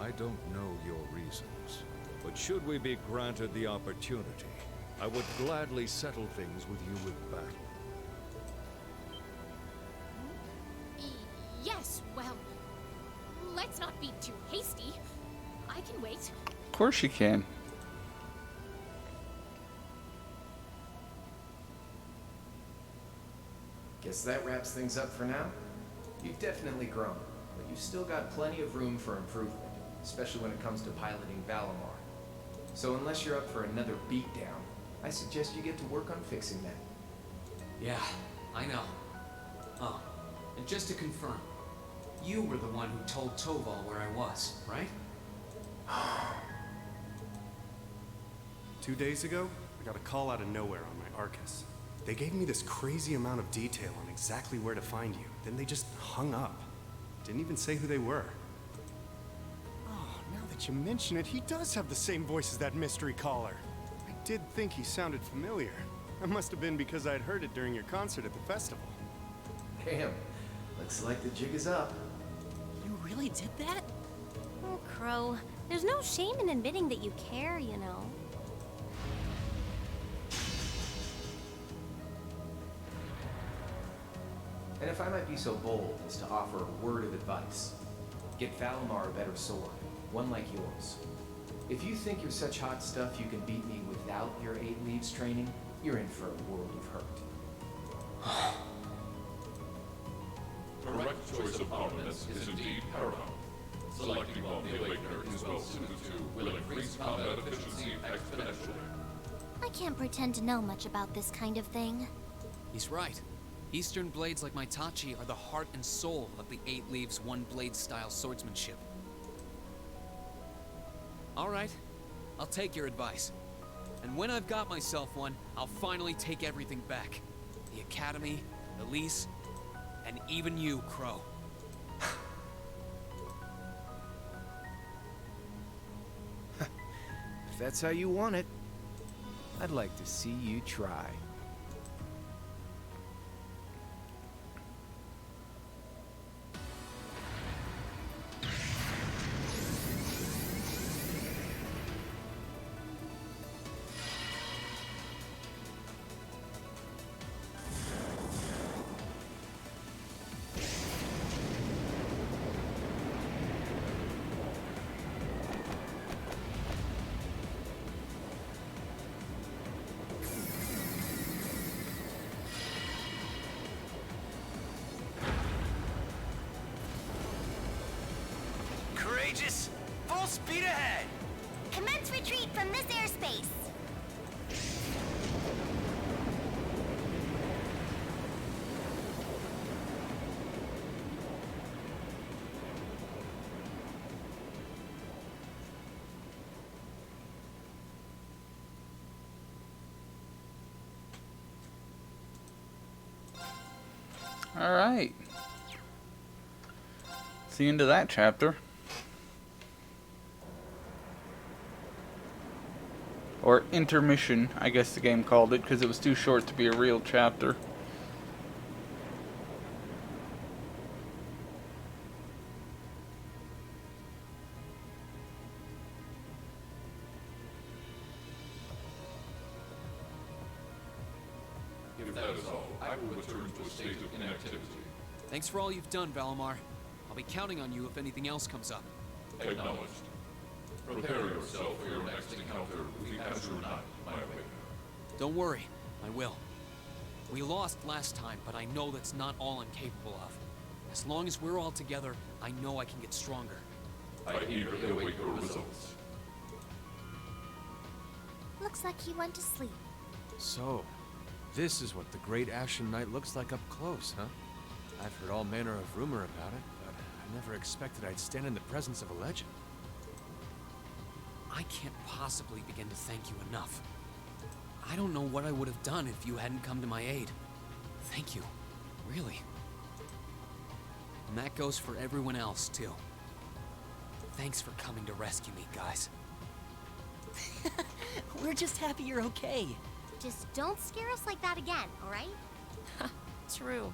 I don't know your reasons, but should we be granted the opportunity, I would gladly settle things with you with battle. Yes, well, let's not be too hasty. I can wait. Of course you can. Guess that wraps things up for now. You've definitely grown, but you've still got plenty of room for improvement, especially when it comes to piloting Valimar. So unless you're up for another beatdown, I suggest you get to work on fixing that. Yeah, I know. Oh, and just to confirm, you were the one who told Toval where I was, right? 2 days ago, I got a call out of nowhere on my Arcus. They gave me this crazy amount of detail on exactly where to find you. Then they just hung up. Didn't even say who they were. Oh, now that you mention it, he does have the same voice as that mystery caller. I did think he sounded familiar. That must have been because I'd heard it during your concert at the festival. Damn, looks like the jig is up. You really did that? Oh, Crow. There's no shame in admitting that you care, you know. And if I might be so bold as to offer a word of advice, get Valimar a better sword, one like yours. If you think you're such hot stuff you can beat me without your 8 Leaves training, you're in for a world of hurt. Correct choice of armaments is indeed paramount. Selecting one the Awakener is well suited to will increase combat efficiency exponentially. I can't pretend to know much about this kind of thing. He's right. Eastern blades like my Tachi are the heart and soul of the 8 Leaves one blade style swordsmanship. Alright, I'll take your advice. And when I've got myself one, I'll finally take everything back. The Academy, Elise, and even you, Crow. If that's how you want it, I'd like to see you try. Courageous! Full speed ahead! Commence retreat from this airspace. All right. It's the end of that chapter. Or intermission, I guess the game called it, because it was too short to be a real chapter. If that is all, I will return to a state of inactivity. Thanks for all you've done, Valimar. I'll be counting on you if anything else comes up. Acknowledged. Prepare yourself for your next encounter with the Azure Knight, my Awakener. Don't worry, I will. We lost last time, but I know that's not all I'm capable of. As long as we're all together, I know I can get stronger. I eagerly await your results. Looks like he went to sleep. So, this is what the Great Ashen Knight looks like up close, huh? I've heard all manner of rumor about it, but I never expected I'd stand in the presence of a legend. I can't possibly begin to thank you enough. I don't know what I would have done if you hadn't come to my aid. Thank you, really. And that goes for everyone else, too. Thanks for coming to rescue me, guys. We're just happy you're okay. Just don't scare us like that again, alright? True.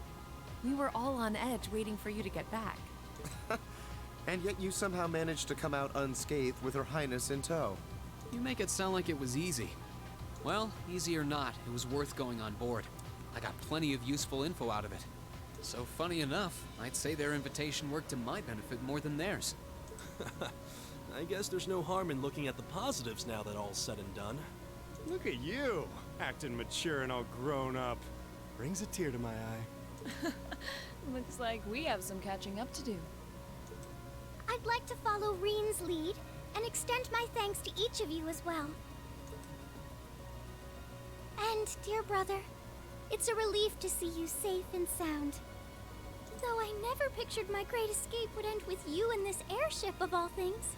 We were all on edge waiting for you to get back. And yet you somehow managed to come out unscathed with Her Highness in tow. You make it sound like it was easy. Well, easy or not, it was worth going on board. I got plenty of useful info out of it. So funny enough, I'd say their invitation worked to my benefit more than theirs. I guess there's no harm in looking at the positives now that all's said and done. Look at you, acting mature and all grown up. Brings a tear to my eye. Looks like we have some catching up to do. I'd like to follow Reen's lead and extend my thanks to each of you as well. And, dear brother, it's a relief to see you safe and sound. Though I never pictured my great escape would end with you in this airship of all things.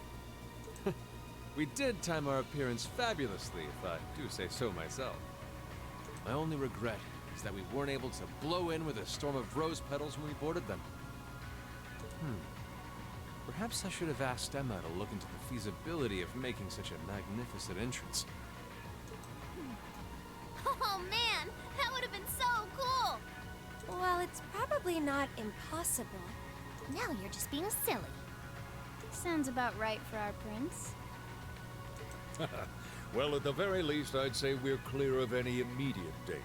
We did time our appearance fabulously, if I do say so myself. My only regret is that we weren't able to blow in with a storm of rose petals when we boarded them. Perhaps I should have asked Emma to look into the feasibility of making such a magnificent entrance. Oh man, that would have been so cool! Well, it's probably not impossible. Now you're just being silly. Sounds about right for our prince. Well, at the very least, I'd say we're clear of any immediate danger.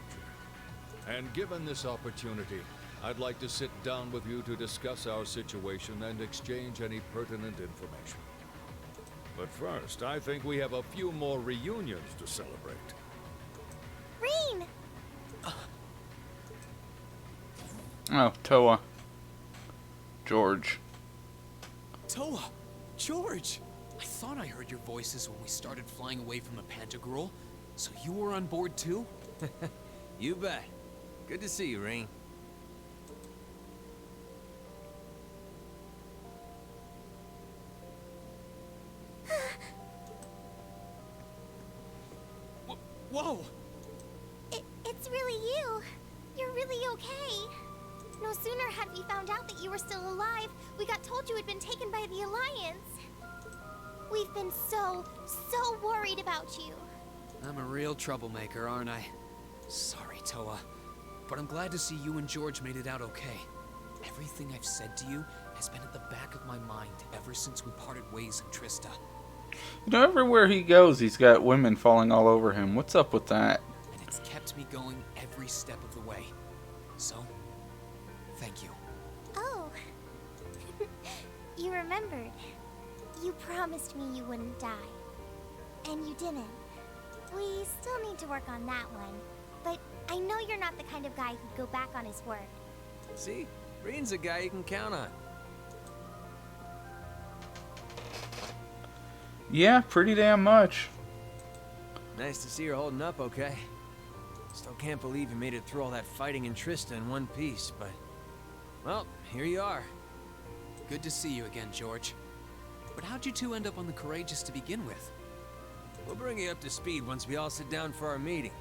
And given this opportunity, I'd like to sit down with you to discuss our situation and exchange any pertinent information. But first, I think we have a few more reunions to celebrate. Reen! Oh, Toa. George. Toa! George! I thought I heard your voices when we started flying away from the Pantagruel. So you were on board too? You bet. Good to see you, Reen. Whoa! It's really you. You're really okay. No sooner had we found out that you were still alive, we got told you had been taken by the Alliance. We've been so worried about you. I'm a real troublemaker, aren't I? Sorry, Toa. But I'm glad to see you and George made it out okay. Everything I've said to you has been at the back of my mind ever since we parted ways in Trista. You know, everywhere he goes, he's got women falling all over him. What's up with that? And it's kept me going every step of the way. So, thank you. Oh. You remembered. You promised me you wouldn't die. And you didn't. We still need to work on that one. But I know you're not the kind of guy who'd go back on his word. See? Reen's a guy you can count on. Yeah, pretty damn much. Nice to see you're holding up okay. Still can't believe you made it through all that fighting in Trista in one piece, but... well, here you are. Good to see you again, George. But how'd you two end up on the Courageous to begin with? We'll bring you up to speed once we all sit down for our meeting.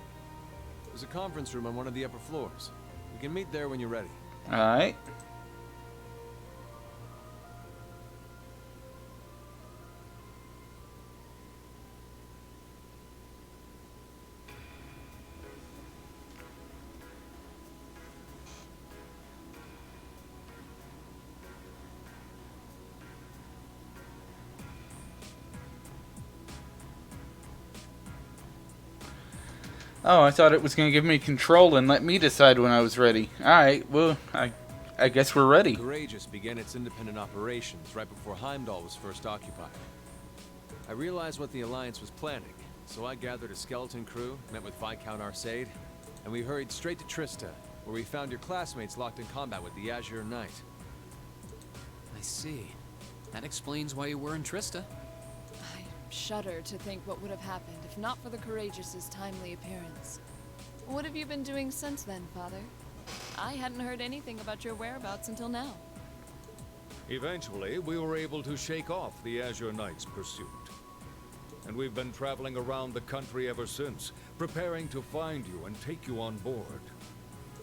There's a conference room on one of the upper floors. We can meet there when you're ready. Alright. Oh, I thought it was going to give me control and let me decide when I was ready. Alright, well, I guess we're ready. Courageous began its independent operations right before Heimdall was first occupied. I realized what the Alliance was planning, so I gathered a skeleton crew, met with Viscount Arcade, and we hurried straight to Trista, where we found your classmates locked in combat with the Azure Knight. I see. That explains why you were in Trista. I shudder to think what would have happened if not for the Courageous's timely appearance. What have you been doing since then, Father? I hadn't heard anything about your whereabouts until now. Eventually, we were able to shake off the Azure Knight's pursuit. And we've been traveling around the country ever since, preparing to find you and take you on board.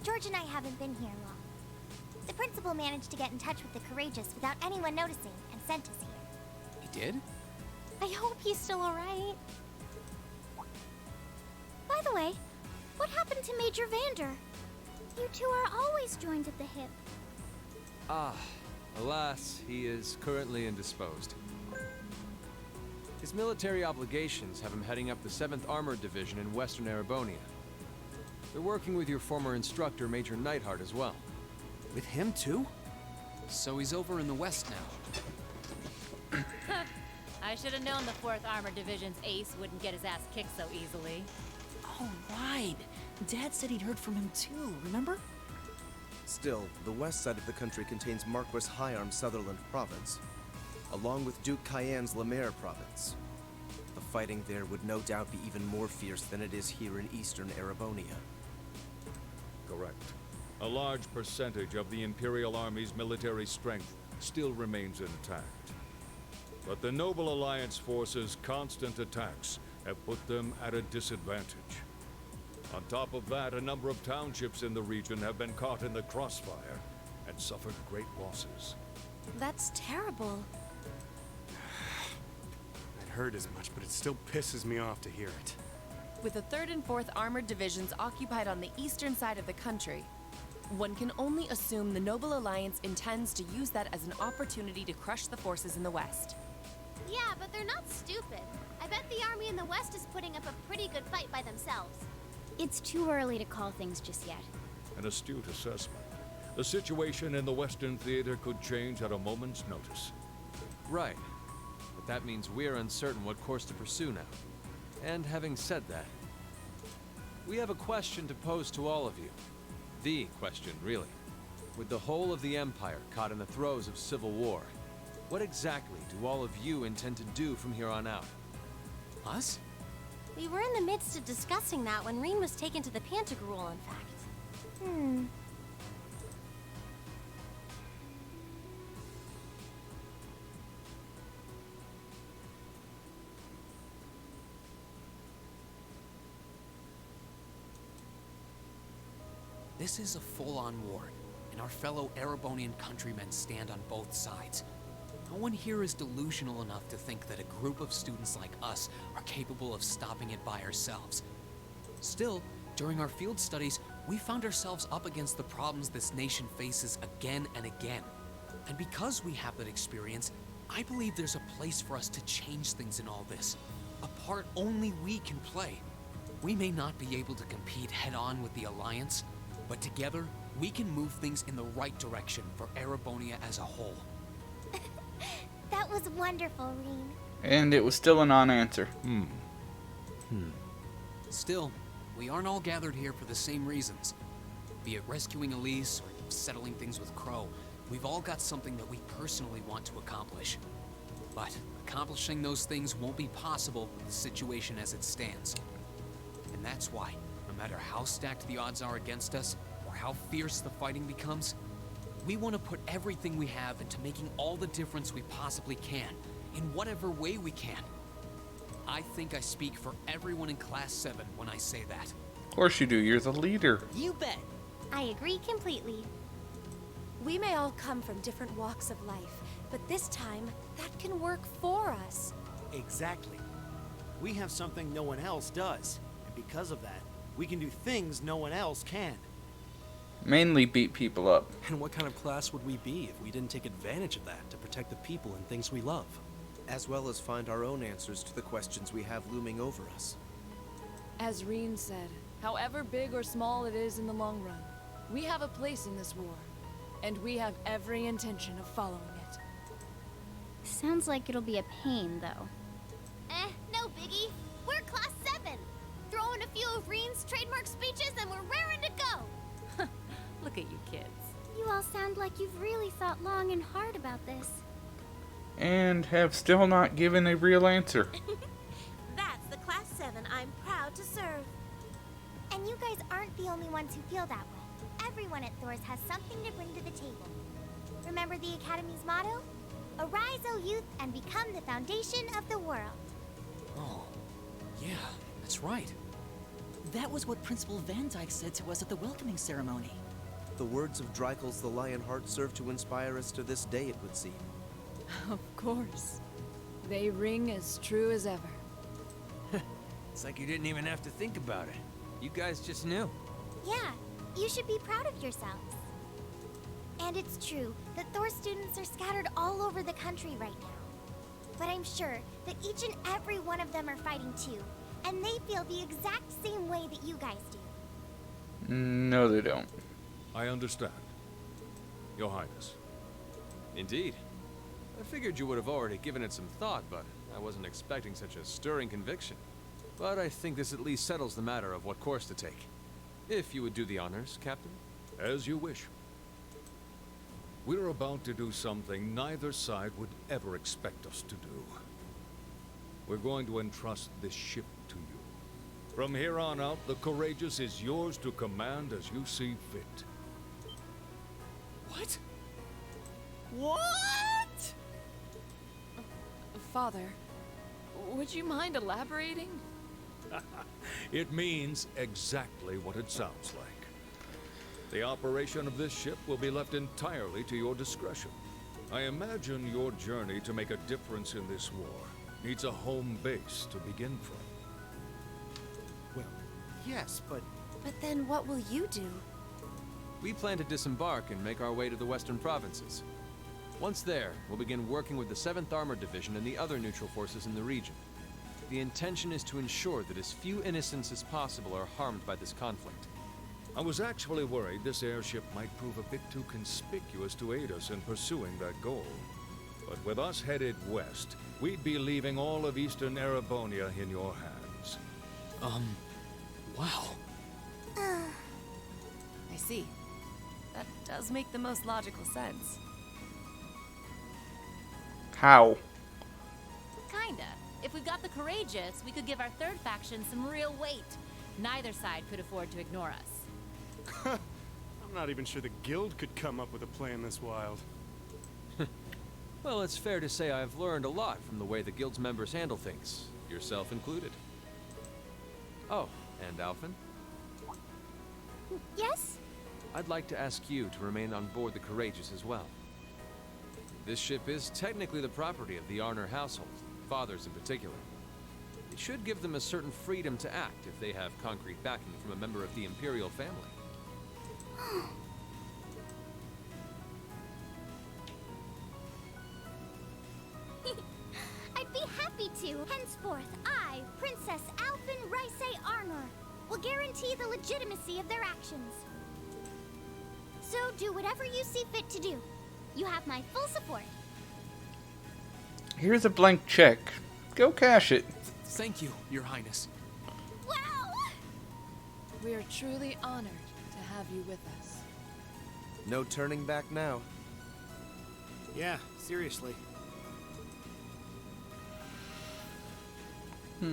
George and I haven't been here long. The principal managed to get in touch with the Courageous without anyone noticing and sent us here. He did? I hope he's still alright. By the way, what happened to Major Vander? You two are always joined at the hip. Ah, alas, he is currently indisposed. His military obligations have him heading up the 7th Armored Division in Western Erebonia. They're working with your former instructor, Major Neidhart, as well. With him too? So he's over in the west now. I should have known the 4th Armored Division's ace wouldn't get his ass kicked so easily. Oh, right. Dad said he'd heard from him too, remember? Still, the west side of the country contains Marquis Hyarm's Sutherland province, along with Duke Cayenne's Lemaire province. The fighting there would no doubt be even more fierce than it is here in eastern Erebonia. Correct. A large percentage of the Imperial Army's military strength still remains intact. But the Noble Alliance forces' constant attacks have put them at a disadvantage. On top of that, a number of townships in the region have been caught in the crossfire and suffered great losses. That's terrible. I'd heard as much, but it still pisses me off to hear it. With the 3rd and 4th Armored Divisions occupied on the eastern side of the country, one can only assume the Noble Alliance intends to use that as an opportunity to crush the forces in the west. Yeah, but they're not stupid. I bet the army in the west is putting up a pretty good fight by themselves. It's too early to call things just yet. An astute assessment. The situation in the Western Theater could change at a moment's notice. Right. But that means we're uncertain what course to pursue now. And having said that, we have a question to pose to all of you. The question, really. With the whole of the Empire caught in the throes of civil war, what exactly do all of you intend to do from here on out? Us? We were in the midst of discussing that when Rean was taken to the Pantagruel, in fact. This is a full-on war, and our fellow Erebonian countrymen stand on both sides. No one here is delusional enough to think that a group of students like us are capable of stopping it by ourselves. Still, during our field studies, we found ourselves up against the problems this nation faces again and again. And because we have that experience, I believe there's a place for us to change things in all this. A part only we can play. We may not be able to compete head-on with the Alliance, but together, we can move things in the right direction for Erebonia as a whole. That was wonderful, Rean. And it was still a non-answer. Still, we aren't all gathered here for the same reasons. Be it rescuing Elise or settling things with Crow, we've all got something that we personally want to accomplish. But accomplishing those things won't be possible with the situation as it stands. And that's why, no matter how stacked the odds are against us, or how fierce the fighting becomes, we want to put everything we have into making all the difference we possibly can, in whatever way we can. I think I speak for everyone in Class 7 when I say that. Of course you do, you're the leader. You bet. I agree completely. We may all come from different walks of life, but this time, that can work for us. Exactly. We have something no one else does, and because of that, we can do things no one else can. Mainly beat people up. And what kind of class would we be if we didn't take advantage of that to protect the people and things we love? As well as find our own answers to the questions we have looming over us. As Rean said, however big or small it is in the long run, we have a place in this war, and we have every intention of following it. Sounds like it'll be a pain, though. No biggie. We're Class 7. Throw in a few of Rean's trademark speeches and we're raring to go. Look at you kids. You all sound like you've really thought long and hard about this. And have still not given a real answer. That's the Class 7 I'm proud to serve. And you guys aren't the only ones who feel that way. Everyone at Thors has something to bring to the table. Remember the Academy's motto? Arise, O youth, and become the foundation of the world. Oh, yeah, that's right. That was what Principal Van Dyke said to us at the welcoming ceremony. The words of Dreikel's the Lionheart serve to inspire us to this day, it would seem. Of course. They ring as true as ever. It's like you didn't even have to think about it. You guys just knew. Yeah, you should be proud of yourselves. And it's true that Thor students are scattered all over the country right now. But I'm sure that each and every one of them are fighting too, and they feel the exact same way that you guys do. No, they don't. I understand. Your Highness. Indeed. I figured you would have already given it some thought, but I wasn't expecting such a stirring conviction. But I think this at least settles the matter of what course to take. If you would do the honors, Captain. As you wish. We're about to do something neither side would ever expect us to do. We're going to entrust this ship to you. From here on out, the Courageous is yours to command as you see fit. What? What? Father, would you mind elaborating? It means exactly what it sounds like. The operation of this ship will be left entirely to your discretion. I imagine your journey to make a difference in this war needs a home base to begin from. Well, yes, but... But then what will you do? We plan to disembark and make our way to the western provinces. Once there, we'll begin working with the 7th Armored Division and the other neutral forces in the region. The intention is to ensure that as few innocents as possible are harmed by this conflict. I was actually worried this airship might prove a bit too conspicuous to aid us in pursuing that goal. But with us headed west, we'd be leaving all of Eastern Erebonia in your hands. Wow. I see. That does make the most logical sense. How? Kinda. If we got the Courageous, we could give our third faction some real weight. Neither side could afford to ignore us. I'm not even sure the Guild could come up with a plan this wild. Well, it's fair to say I've learned a lot from the way the Guild's members handle things, yourself included. Oh, and Alphen? Yes? I'd like to ask you to remain on board the Courageous as well. This ship is technically the property of the Arner household, fathers in particular. It should give them a certain freedom to act if they have concrete backing from a member of the Imperial family. I'd be happy to. Henceforth, I, Princess Alphen Raisay Arnor, will guarantee the legitimacy of their actions. So do whatever you see fit to do. You have my full support. Here's a blank check. Go cash it. Thank you, Your Highness. Wow! We are truly honored to have you with us. No turning back now. Yeah, seriously. We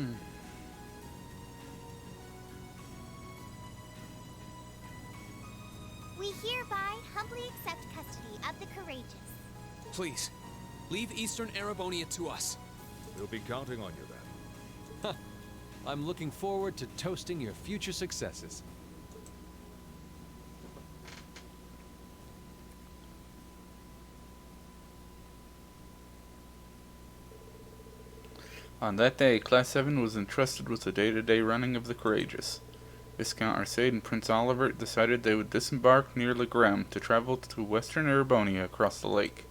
hereby humbly accept custody of the Courageous. Please, leave Eastern Erebonia to us. We'll be counting on you then. I'm looking forward to toasting your future successes. On that day, Class 7 was entrusted with the day-to-day running of the Courageous. Viscount Arcade and Prince Oliver decided they would disembark near Legram to travel to western Erebonia across the lake.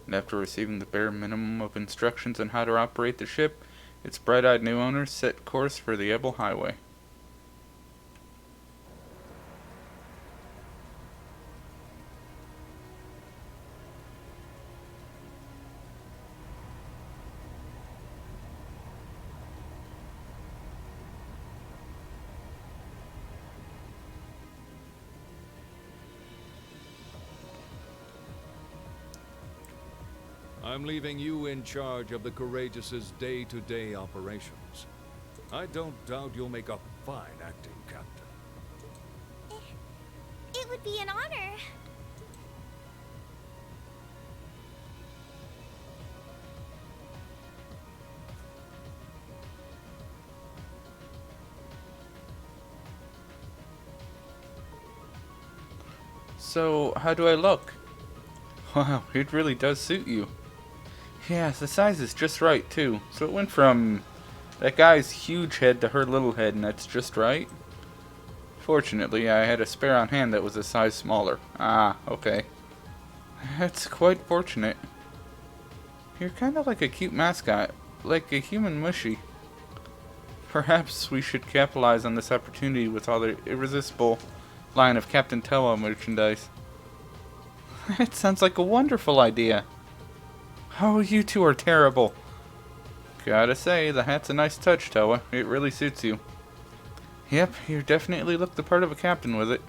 And after receiving the bare minimum of instructions on how to operate the ship, its bright-eyed new owners set course for the Ebel Highway. I'm leaving you in charge of the Courageous's day-to-day operations. I don't doubt you'll make a fine acting captain. It would be an honor. So, how do I look? Wow, it really does suit you. Yeah, the size is just right, too. So it went from that guy's huge head to her little head, and that's just right. Fortunately, I had a spare on hand that was a size smaller. Ah, okay. That's quite fortunate. You're kind of like a cute mascot. like a human mushy. Perhaps we should capitalize on this opportunity with all the irresistible line of Captain Tello merchandise. That sounds like a wonderful idea. Oh, you two are terrible. Gotta say, the hat's a nice touch, Tello. It really suits you. Yep, you definitely look the part of a captain with it.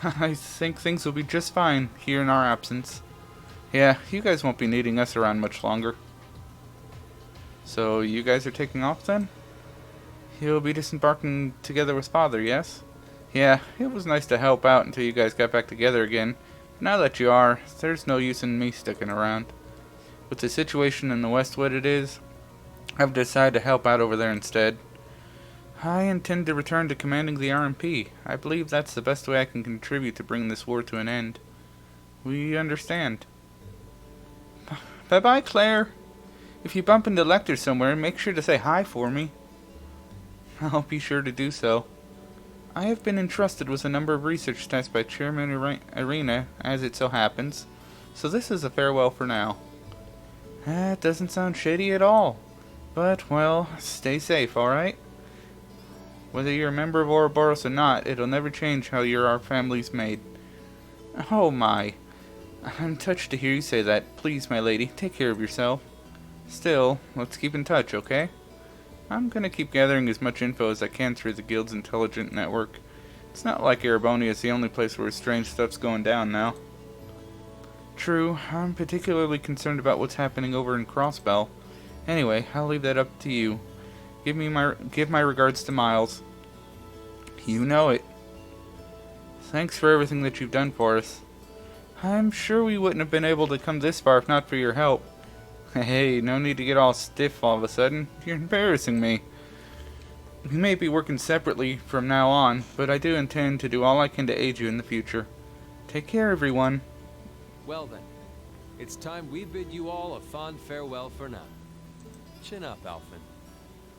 I think things will be just fine here in our absence. Yeah, you guys won't be needing us around much longer. So, you guys are taking off then? You'll be disembarking together with Father, yes? Yeah, it was nice to help out until you guys got back together again. But now that you are, there's no use in me sticking around. With the situation in the West what it is, I've decided to help out over there instead. I intend to return to commanding the RMP. I believe that's the best way I can contribute to bring this war to an end. We understand. Bye-bye, Claire. If you bump into Lecter somewhere, make sure to say hi for me. I'll be sure to do so. I have been entrusted with a number of research tasks by Chairman Arena, as it so happens, so this is a farewell for now. That doesn't sound shady at all. But, well, stay safe, alright? Whether you're a member of Ouroboros or not, it'll never change how you're our family's made. Oh my. I'm touched to hear you say that. Please, my lady, take care of yourself. Still, let's keep in touch, okay? I'm gonna keep gathering as much info as I can through the Guild's intelligent network. It's not like Erebonia is the only place where strange stuff's going down now. True, I'm particularly concerned about what's happening over in Crossbell. Anyway, I'll leave that up to you. Give my regards to Miles. You know it. Thanks for everything that you've done for us. I'm sure we wouldn't have been able to come this far if not for your help. Hey, no need to get all stiff all of a sudden. You're embarrassing me. We may be working separately from now on, but I do intend to do all I can to aid you in the future. Take care, everyone. Well then, it's time we bid you all a fond farewell for now. Chin up, Alphen.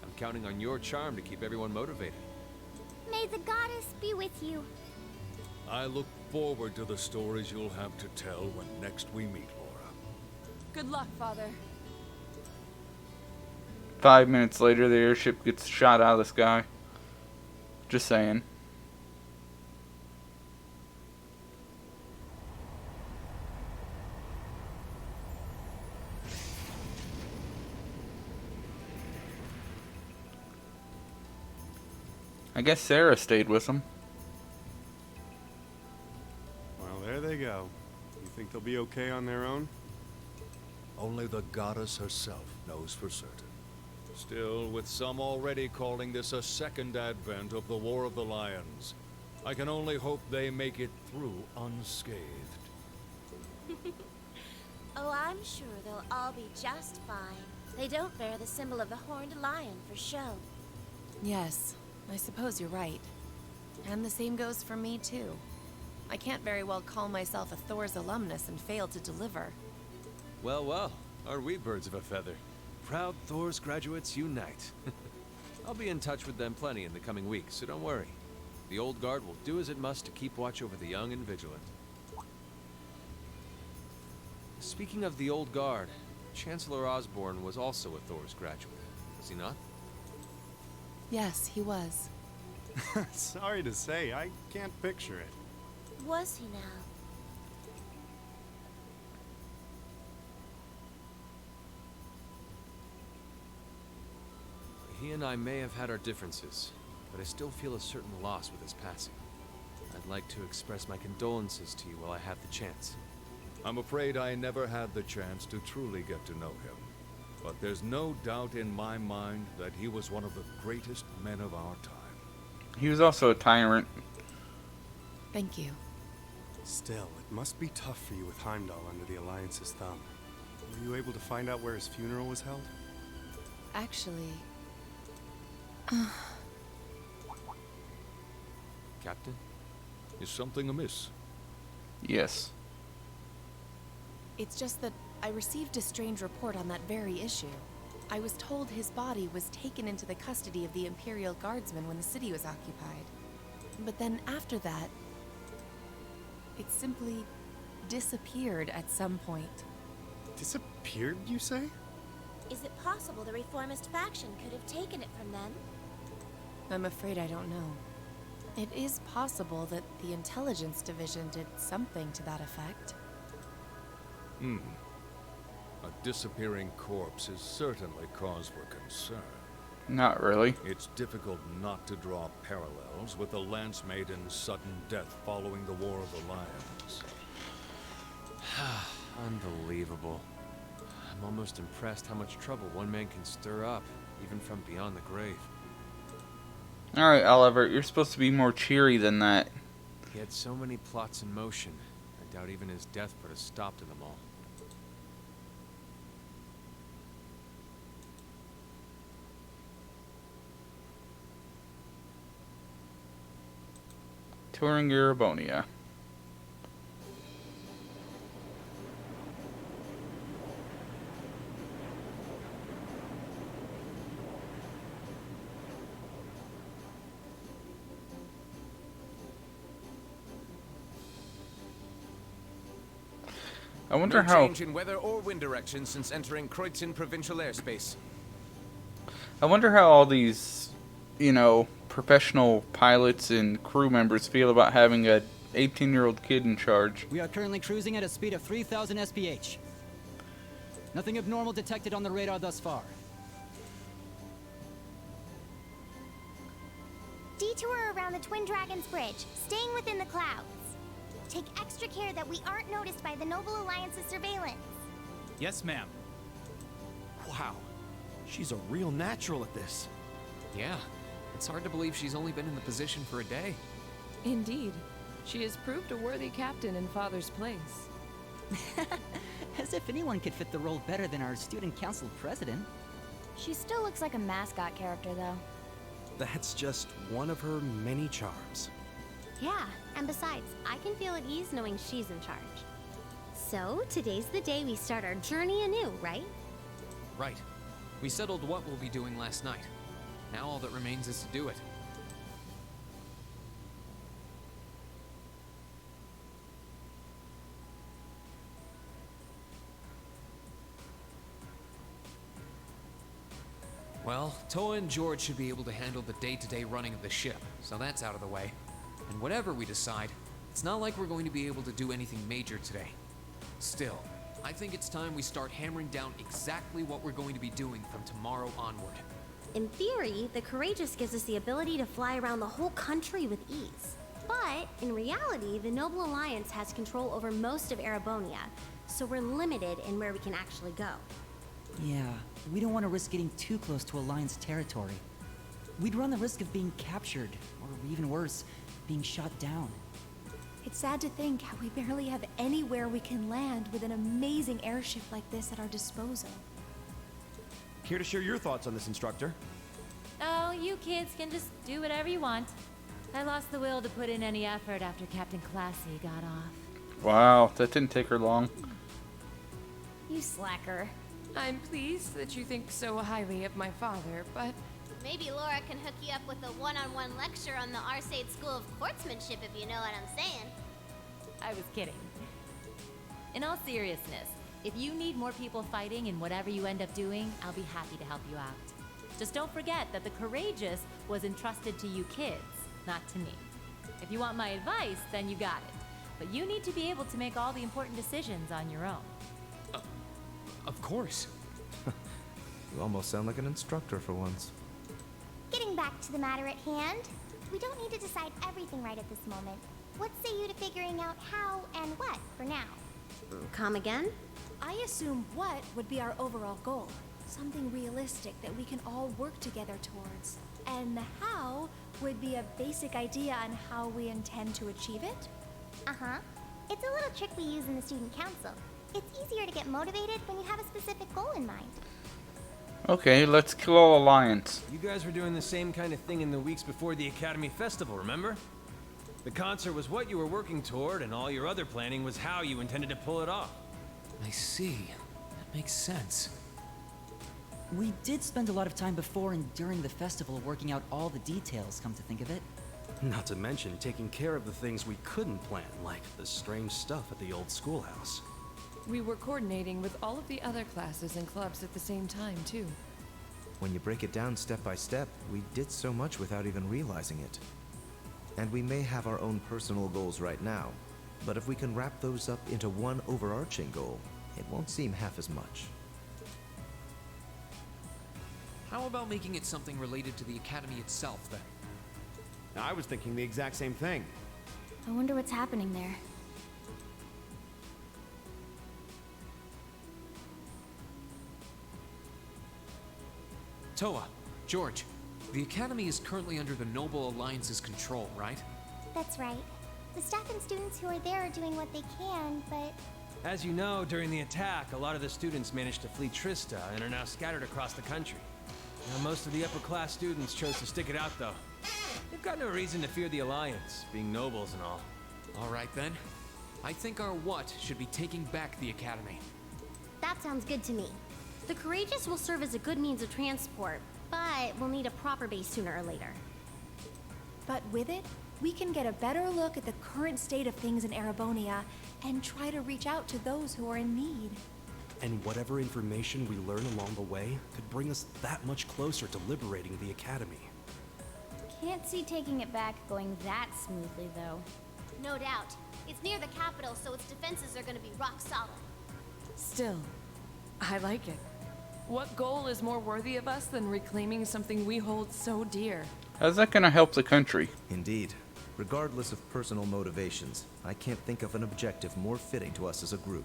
I'm counting on your charm to keep everyone motivated. May the goddess be with you. I look forward to the stories you'll have to tell when next we meet, Laura. Good luck, Father. 5 minutes later, the airship gets shot out of the sky. Just saying. I guess Sarah stayed with them. Well, there they go. You think they'll be okay on their own? Only the goddess herself knows for certain. Still, with some already calling this a second advent of the War of the Lions, I can only hope they make it through unscathed. Oh, I'm sure they'll all be just fine. They don't bear the symbol of the horned lion for show. Yes, I suppose you're right. And the same goes for me, too. I can't very well call myself a Thor's alumnus and fail to deliver. Well, well, aren't we birds of a feather? Proud Thor's graduates unite. I'll be in touch with them plenty in the coming weeks, so don't worry. The Old Guard will do as it must to keep watch over the young and vigilant. Speaking of the Old Guard, Chancellor Osborne was also a Thor's graduate, was he not? Yes, he was. Sorry to say, I can't picture it. Was he now? He and I may have had our differences, but I still feel a certain loss with his passing. I'd like to express my condolences to you while I have the chance. I'm afraid I never had the chance to truly get to know him. But there's no doubt in my mind that he was one of the greatest men of our time. He was also a tyrant. Thank you. Still, it must be tough for you with Heimdall under the Alliance's thumb. Were you able to find out where his funeral was held? Actually... Captain? Is something amiss? Yes. It's just that I received a strange report on that very issue. I was told his body was taken into the custody of the Imperial Guardsmen when the city was occupied. But then after that, it simply disappeared at some point. Disappeared, you say? Is it possible the Reformist faction could have taken it from them? I'm afraid I don't know. It is possible that the Intelligence Division did something to that effect. A disappearing corpse is certainly cause for concern. Not really. It's difficult not to draw parallels with the Lance Maiden's sudden death following the War of the Lions. Unbelievable. I'm almost impressed how much trouble one man can stir up, even from beyond the grave. Alright, Oliver, you're supposed to be more cheery than that. He had so many plots in motion. I doubt even his death put a stop to them all. Touring Erebonia. I wonder how. No change in weather or wind direction since entering Kreutzen provincial airspace. I wonder how all these, professional pilots and crew members feel about having a 18-year-old kid in charge. We are currently cruising at a speed of 3,000 SPH. Nothing abnormal detected on the radar thus far. Detour around the Twin Dragons Bridge, staying within the clouds. Take extra care that we aren't noticed by the Noble Alliance's surveillance. Yes, ma'am. Wow. She's a real natural at this. Yeah, it's hard to believe she's only been in the position for a day. Indeed. She has proved a worthy captain in Father's place. As if anyone could fit the role better than our student council president. She still looks like a mascot character, though. That's just one of her many charms. Yeah, and besides, I can feel at ease knowing she's in charge. So, today's the day we start our journey anew, right? Right. We settled what we'll be doing last night. Now all that remains is to do it. Well, Toa and George should be able to handle the day-to-day running of the ship, so that's out of the way. And whatever we decide, it's not like we're going to be able to do anything major today. Still, I think it's time we start hammering down exactly what we're going to be doing from tomorrow onward. In theory, the Courageous gives us the ability to fly around the whole country with ease. But, in reality, the Noble Alliance has control over most of Erebonia, so we're limited in where we can actually go. Yeah, we don't want to risk getting too close to Alliance territory. We'd run the risk of being captured, or even worse, being shot down. It's sad to think how we barely have anywhere we can land with an amazing airship like this at our disposal. Care to share your thoughts on this, instructor? Oh, you kids can just do whatever you want. I lost the will to put in any effort after Captain Classy got off. Wow, that didn't take her long. You slacker. I'm pleased that you think so highly of my father, but... Maybe Laura can hook you up with a one-on-one lecture on the Arcade School of Quartzmanship, if you know what I'm saying. I was kidding. In all seriousness, if you need more people fighting in whatever you end up doing, I'll be happy to help you out. Just don't forget that the Courageous was entrusted to you kids, not to me. If you want my advice, then you got it. But you need to be able to make all the important decisions on your own. Of course. You almost sound like an instructor for once. Getting back to the matter at hand, we don't need to decide everything right at this moment. What say you to figuring out how and what for now? Come again? I assume what would be our overall goal. Something realistic that we can all work together towards. And the how would be a basic idea on how we intend to achieve it. Uh-huh. It's a little trick we use in the student council. It's easier to get motivated when you have a specific goal in mind. Okay, let's kill all Alliance. You guys were doing the same kind of thing in the weeks before the Academy Festival, remember? The concert was what you were working toward, and all your other planning was how you intended to pull it off. I see. That makes sense. We did spend a lot of time before and during the festival working out all the details, come to think of it. Not to mention taking care of the things we couldn't plan, like the strange stuff at the old schoolhouse. We were coordinating with all of the other classes and clubs at the same time, too. When you break it down step by step, we did so much without even realizing it. And we may have our own personal goals right now, but if we can wrap those up into one overarching goal, it won't seem half as much. How about making it something related to the Academy itself, then? I was thinking the exact same thing. I wonder what's happening there. Toa, George, the Academy is currently under the Noble Alliance's control, right? That's right. The staff and students who are there are doing what they can, but... As you know, during the attack, a lot of the students managed to flee Trista and are now scattered across the country. Now, most of the upper-class students chose to stick it out, though. They've got no reason to fear the Alliance, being nobles and all. All right, then. I think our what should be taking back the Academy. That sounds good to me. The Courageous will serve as a good means of transport, but we'll need a proper base sooner or later. But with it, we can get a better look at the current state of things in Erebonia and try to reach out to those who are in need. And whatever information we learn along the way could bring us that much closer to liberating the Academy. Can't see taking it back going that smoothly, though. No doubt. It's near the capital, so its defenses are gonna be rock solid. Still, I like it. What goal is more worthy of us than reclaiming something we hold so dear? How's that gonna help the country? Indeed. Regardless of personal motivations, I can't think of an objective more fitting to us as a group.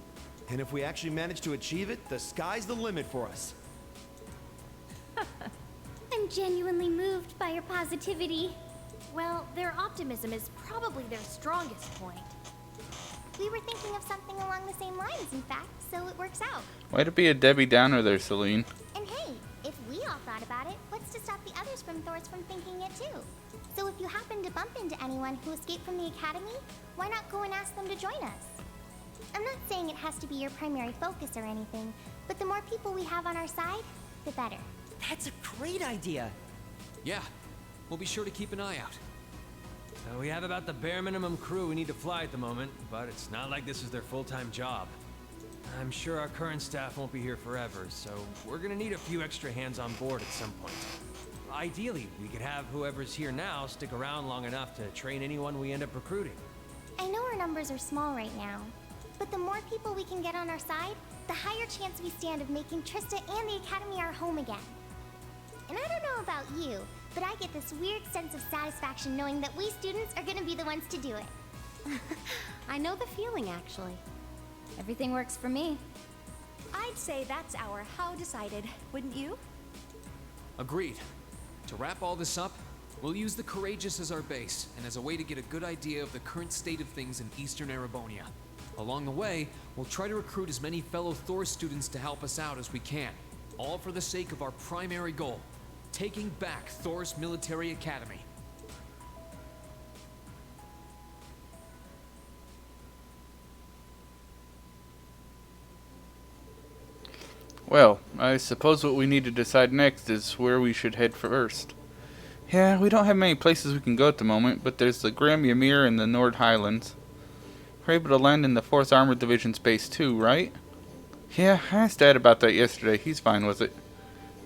And if we actually manage to achieve it, the sky's the limit for us. I'm genuinely moved by your positivity. Well, their optimism is probably their strongest point. We were thinking of something along the same lines, in fact, so it works out. Way to be a Debbie Downer there, Celine. And hey, if we all thought about it, what's to stop the others from Thors from thinking it too? So if you happen to bump into anyone who escaped from the Academy, why not go and ask them to join us? I'm not saying it has to be your primary focus or anything, but the more people we have on our side, the better. That's a great idea. Yeah, we'll be sure to keep an eye out. We have about the bare minimum crew we need to fly at the moment, but it's not like this is their full-time job. I'm sure our current staff won't be here forever, so we're gonna need a few extra hands on board at some point. Ideally, we could have whoever's here now stick around long enough to train anyone we end up recruiting. I know our numbers are small right now, but the more people we can get on our side, the higher chance we stand of making Trista and the Academy our home again. And I don't know about you, but I get this weird sense of satisfaction knowing that we students are gonna be the ones to do it. I know the feeling, actually. Everything works for me. I'd say that's our how decided, wouldn't you? Agreed. To wrap all this up, we'll use the Courageous as our base, and as a way to get a good idea of the current state of things in Eastern Erebonia. Along the way, we'll try to recruit as many fellow Thor students to help us out as we can, all for the sake of our primary goal, taking back Thor's military academy. Well, I suppose what we need to decide next is where we should head first. Yeah, we don't have many places we can go at the moment, but there's the Grim Ymir in the Nord Highlands. We're able to land in the 4th Armored Division's base too, right? Yeah, I asked Dad about that yesterday. He's fine with it.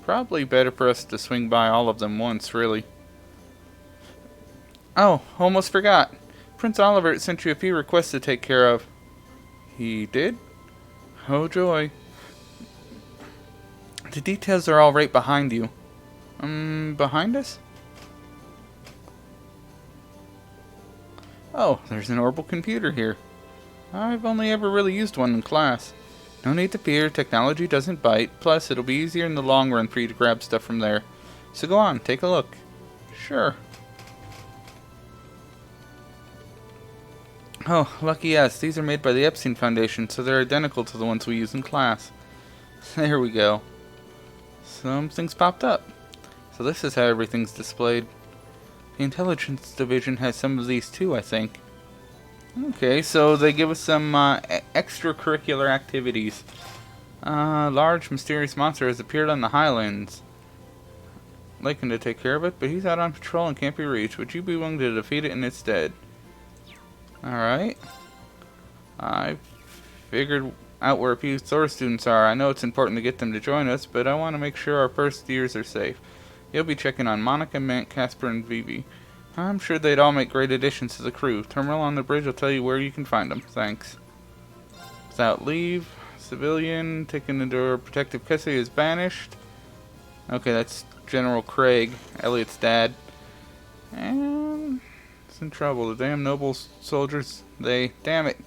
Probably better for us to swing by all of them once, really. Oh, almost forgot. Prince Oliver sent you a few requests to take care of. He did? Oh joy. The details are all right behind you. Behind us? Oh, there's an orbital computer here. I've only ever really used one in class. No need to fear, technology doesn't bite, plus it'll be easier in the long run for you to grab stuff from there. So go on, take a look. Sure. Oh, lucky us, these are made by the Epstein Foundation, so they're identical to the ones we use in class. There we go. Something's popped up. So this is how everything's displayed. The Intelligence Division has some of these too, I think. Okay, so they give us some extracurricular activities. Large mysterious monster has appeared on the Highlands. Liking to take care of it, but he's out on patrol and can't be reached. Would you be willing to defeat it in its stead? Alright. I figured out where a few Thor students are. I know it's important to get them to join us, but I want to make sure our first years are safe. You'll be checking on Monica, Mant, Casper, and Vivi. I'm sure they'd all make great additions to the crew. Terminal on the bridge will tell you where you can find them. Thanks. Without leave, civilian taken into protective custody is banished. Okay, that's General Craig, Elliot's dad. And it's in trouble. The damn noble soldiers, damn it.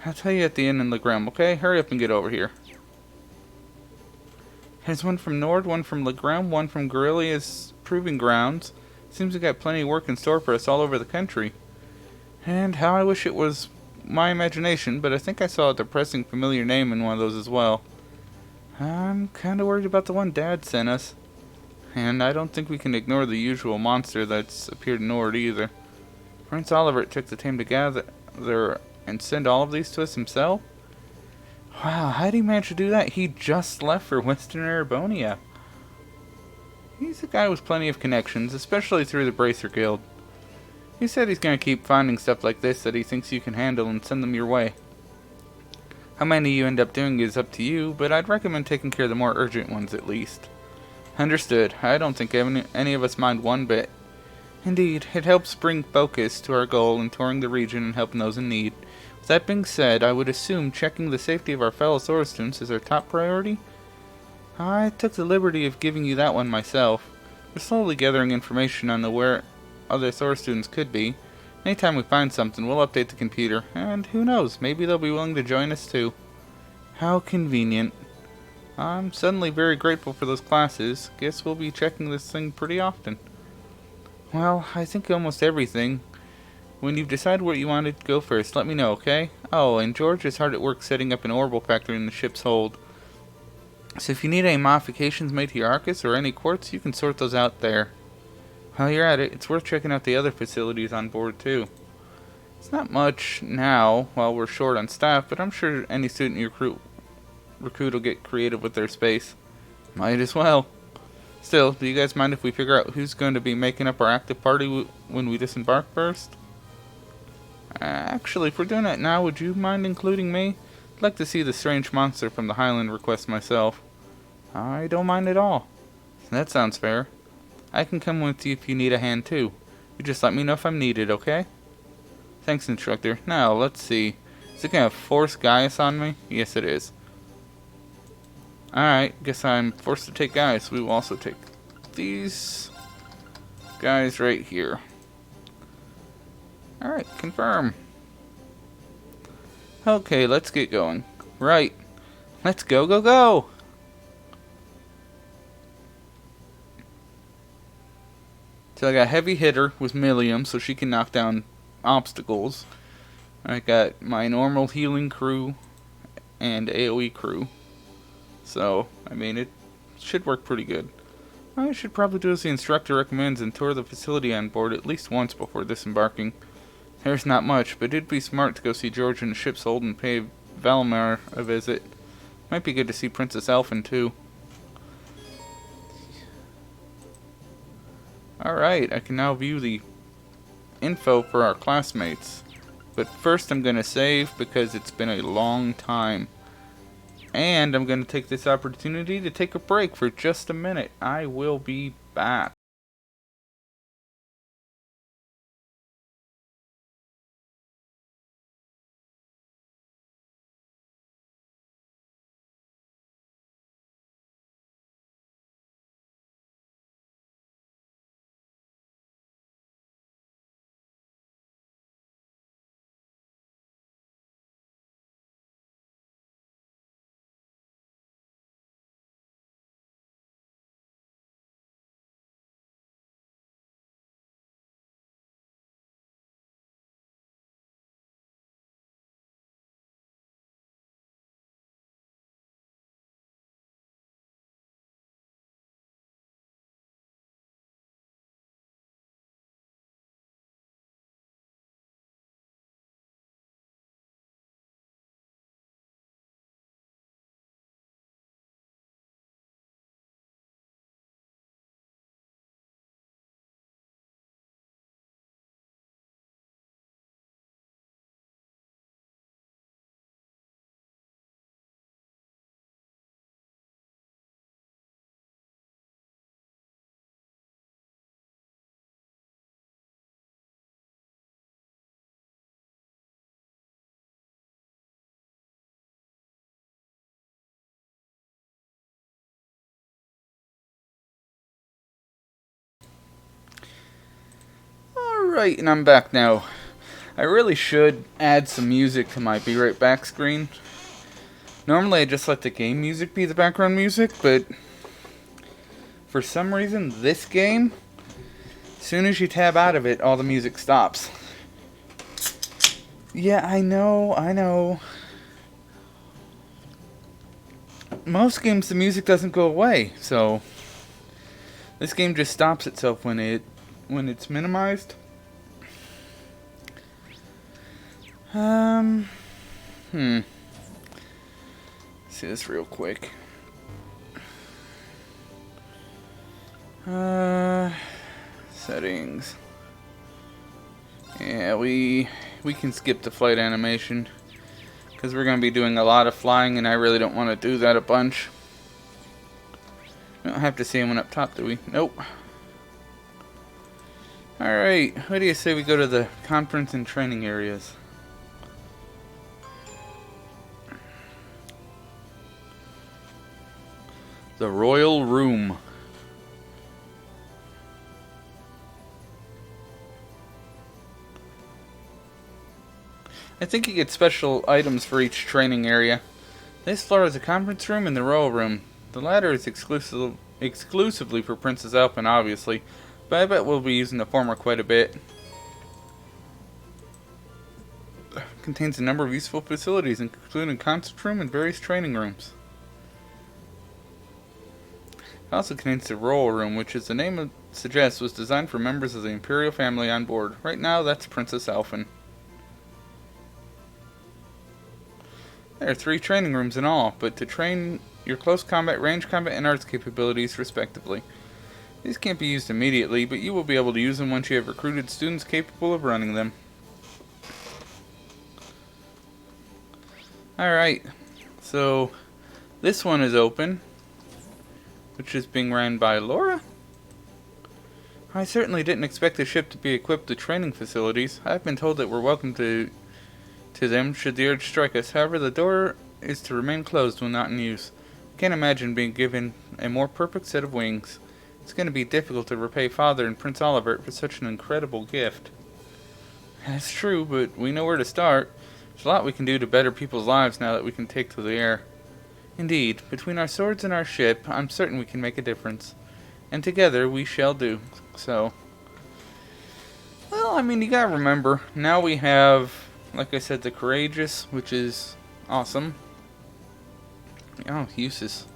I'll tell you at the inn in Legram, okay? Hurry up and get over here. There's one from Nord, one from Legram, one from Guerrilla's Proving Grounds. Seems we got plenty of work in store for us all over the country. And how I wish it was my imagination, but I think I saw a depressing familiar name in one of those as well. I'm kinda worried about the one Dad sent us. And I don't think we can ignore the usual monster that's appeared in Nord either. Prince Oliver took the time to gather and send all of these to us himself? Wow, how did he manage to do that? He just left for Western Erebonia. He's a guy with plenty of connections, especially through the Bracer Guild. He said he's going to keep finding stuff like this that he thinks you can handle and send them your way. How many you end up doing is up to you, but I'd recommend taking care of the more urgent ones at least. Understood. I don't think any of us mind one bit. Indeed, it helps bring focus to our goal in touring the region and helping those in need. With that being said, I would assume checking the safety of our fellow Sora students is our top priority? I took the liberty of giving you that one myself. We're slowly gathering information on where other Sora students could be. Anytime we find something, we'll update the computer, and who knows, maybe they'll be willing to join us too. How convenient. I'm suddenly very grateful for those classes. Guess we'll be checking this thing pretty often. Well, I think almost everything. When you've decided what you want to go first, let me know, okay? Oh, and George is hard at work setting up an orbital factory in the ship's hold. So if you need any modifications made to your Arcus or any quartz, you can sort those out there. While you're at it, it's worth checking out the other facilities on board too. It's not much now while we're short on staff, but I'm sure any student you recruit will get creative with their space. Might as well. Still, do you guys mind if we figure out who's going to be making up our active party when we disembark first? Actually, if we're doing that now, would you mind including me? I'd like to see the strange monster from the Highland request myself. I don't mind at all. That sounds fair. I can come with you if you need a hand too. You just let me know if I'm needed, okay? Thanks, instructor. Now, let's see. Is it gonna force Gaius on me? Yes, it is. Alright, guess I'm forced to take Gaius. We will also take these guys right here. Alright, confirm. Okay, let's get going. Right. Let's go, go, go! So I got Heavy Hitter with Millium, so she can knock down obstacles. I got my normal healing crew and AoE crew. So, I mean, it should work pretty good. I should probably do as the instructor recommends and tour the facility on board at least once before disembarking. There's not much, but it'd be smart to go see George in the ship's hold and pay Valimar a visit. Might be good to see Princess Elfin too. Alright, I can now view the info for our classmates. But first I'm going to save because it's been a long time. And I'm going to take this opportunity to take a break for just a minute. I will be back. Alright, and I'm back now. I really should add some music to my Be Right Back screen. Normally I just let the game music be the background music, but for some reason this game, as soon as you tab out of it, all the music stops. Yeah, I know. Most games the music doesn't go away, so this game just stops itself when it's minimized. See this real quick. Settings. Yeah, we can skip the flight animation because we're going to be doing a lot of flying and I really don't want to do that a bunch. We don't have to see one up top, do we? Nope. Alright, what do you say we go to the conference and training areas? The Royal Room. I think you get special items for each training area. This floor is the conference room and the Royal Room. The latter is exclusively for Princess Alpine, obviously, but I bet we'll be using the former quite a bit. Contains a number of useful facilities, including a concert room and various training rooms. It also contains the Royal Room, which, as the name suggests, was designed for members of the Imperial family on board. Right now, that's Princess Alpine. There are 3 training rooms in all, but to train your close combat, range combat, and arts capabilities, respectively. These can't be used immediately, but you will be able to use them once you have recruited students capable of running them. Alright, so this one is open, which is being ran by Laura. I certainly didn't expect the ship to be equipped with training facilities. I've been told that we're welcome to them should the urge strike us. However, the door is to remain closed when not in use. I can't imagine being given a more perfect set of wings. It's going to be difficult to repay Father and Prince Olivert for such an incredible gift. That's true, but we know where to start. There's a lot we can do to better people's lives now that we can take to the air. Indeed, between our swords and our ship, I'm certain we can make a difference. And together we shall do so. Well, I mean, you gotta remember, now we have, like I said, the Courageous, which is awesome. Oh, useless.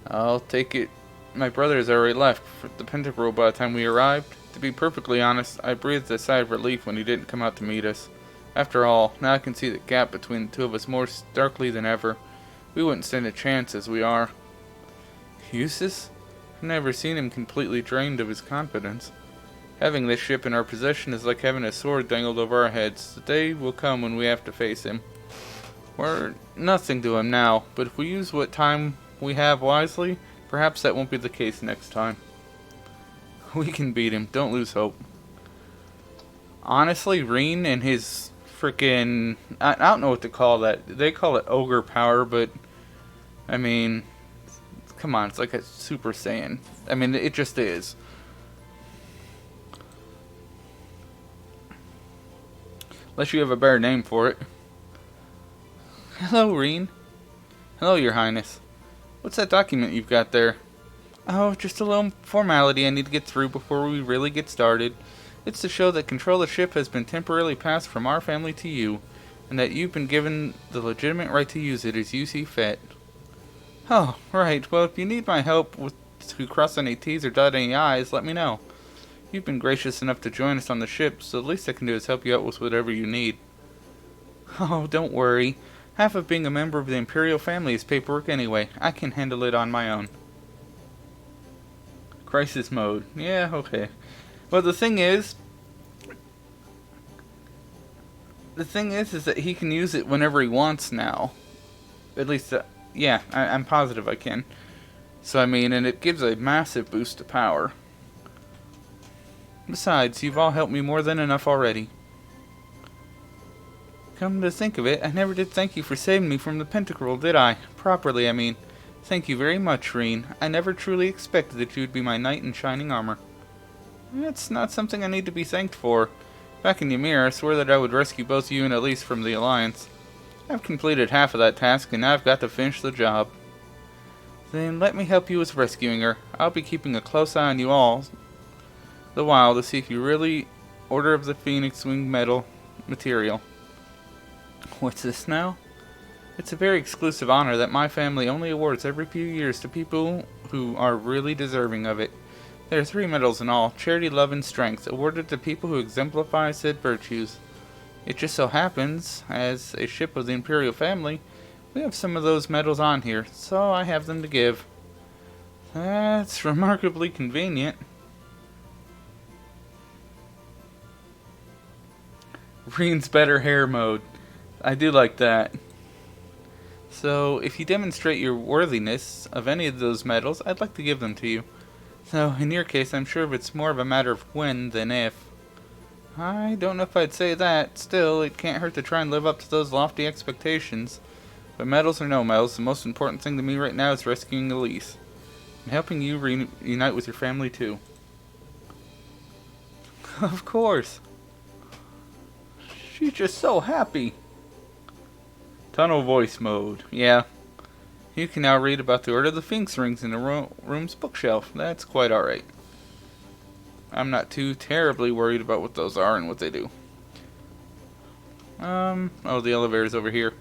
I'll take it. My brother has already left for the Pentacle by the time we arrived. To be perfectly honest, I breathed a sigh of relief when he didn't come out to meet us. After all, now I can see the gap between the two of us more starkly than ever. We wouldn't stand a chance as we are. Eustace? I've never seen him completely drained of his confidence. Having this ship in our possession is like having a sword dangled over our heads. The day will come when we have to face him. We're nothing to him now, but if we use what time we have wisely, perhaps that won't be the case next time. We can beat him. Don't lose hope. Honestly, Reen and his freaking... I don't know what to call that. They call it ogre power, but... I mean... Come on, it's like a Super Saiyan. I mean, it just is. Unless you have a better name for it. Hello, Reen. Hello, Your Highness. What's that document you've got there? Oh, just a little formality I need to get through before we really get started. It's to show that control of the ship has been temporarily passed from our family to you, and that you've been given the legitimate right to use it as you see fit. Oh, right. Well, if you need my help to cross any T's or dot any I's, let me know. You've been gracious enough to join us on the ship, so the least I can do is help you out with whatever you need. Oh, don't worry. Half of being a member of the Imperial family is paperwork anyway. I can handle it on my own. Crisis mode. Yeah, okay. Well, the thing is that he can use it whenever he wants now. At least, yeah, I'm positive I can. So, I mean, and it gives a massive boost to power. Besides, you've all helped me more than enough already. Come to think of it, I never did thank you for saving me from the Pentacle, did I? Properly, I mean. Thank you very much, Reen. I never truly expected that you would be my knight in shining armor. It's not something I need to be thanked for. Back in Ymir, I swore that I would rescue both you and Elise from the Alliance. I've completed half of that task, and now I've got to finish the job. Then let me help you with rescuing her. I'll be keeping a close eye on you all the while to see if you really Order of the Phoenix Wing Medal material. What's this now? It's a very exclusive honor that my family only awards every few years to people who are really deserving of it. There are 3 medals in all: Charity, Love, and Strength, awarded to people who exemplify said virtues. It just so happens, as a ship of the Imperial family, we have some of those medals on here, so I have them to give. That's remarkably convenient. Reen's better hair mode. I do like that. So, if you demonstrate your worthiness of any of those medals, I'd like to give them to you. So, in your case, I'm sure it's more of a matter of when than if. I don't know if I'd say that. Still, it can't hurt to try and live up to those lofty expectations. But medals or no medals, the most important thing to me right now is rescuing Elise. And helping you reunite with your family, too. Of course. She's just so happy. Tunnel voice mode. Yeah. You can now read about the Order of the Phoenix Rings in the room's bookshelf. That's quite alright. I'm not too terribly worried about what those are and what they do. Oh, the elevator's over here.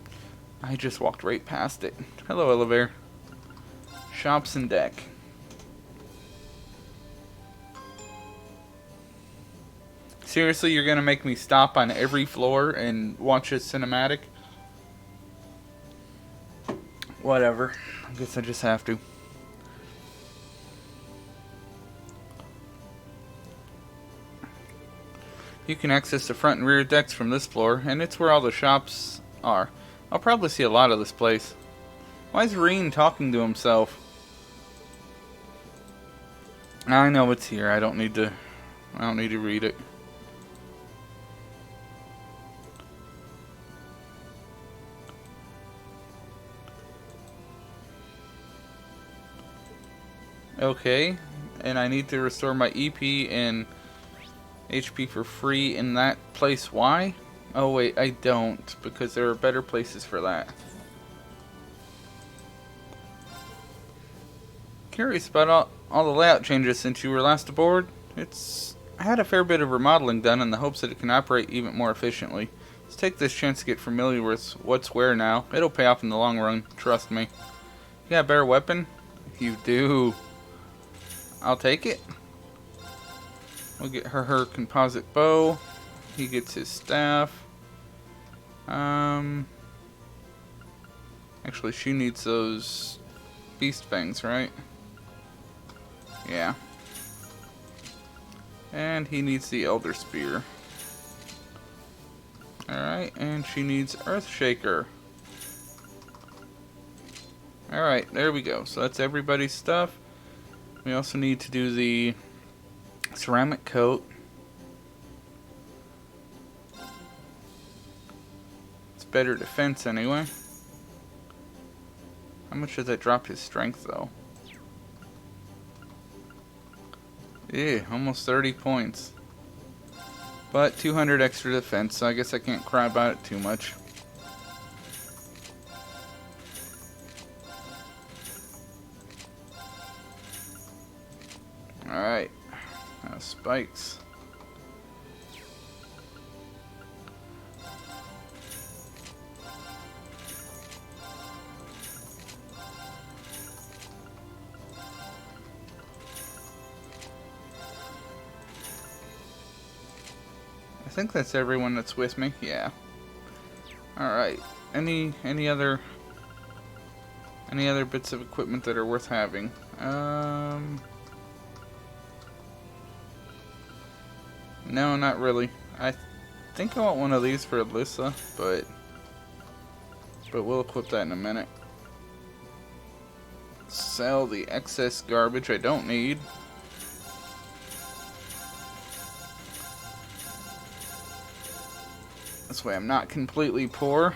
I just walked right past it. Hello, elevator. Shops and deck. Seriously, you're gonna make me stop on every floor and watch a cinematic? Whatever. I guess I just have to. You can access the front and rear decks from this floor, and it's where all the shops are. I'll probably see a lot of this place. Why is Reen talking to himself? I know it's here. I don't need to read it. Okay, and I need to restore my EP and HP for free in that place. Why? Oh wait, I don't, because there are better places for that. Curious about all the layout changes since you were last aboard. I had a fair bit of remodeling done in the hopes that it can operate even more efficiently. Let's take this chance to get familiar with what's where now. It'll pay off in the long run, trust me. You got a better weapon? You do. I'll take it. We'll get her composite bow. He gets his staff. Actually, she needs those beast fangs, right? Yeah. And he needs the Elder Spear. Alright, and she needs Earthshaker. Alright, there we go. So that's everybody's stuff. We also need to do the ceramic coat. It's better defense anyway. How much does that drop his strength though? Yeah, almost 30 points. But 200 extra defense, so I guess I can't cry about it too much. Alright. Now spikes. I think that's everyone that's with me. Yeah. Alright. Any other bits of equipment that are worth having? No, not really. I think I want one of these for Alyssa, but we'll equip that in a minute. Sell the excess garbage I don't need. This way I'm not completely poor.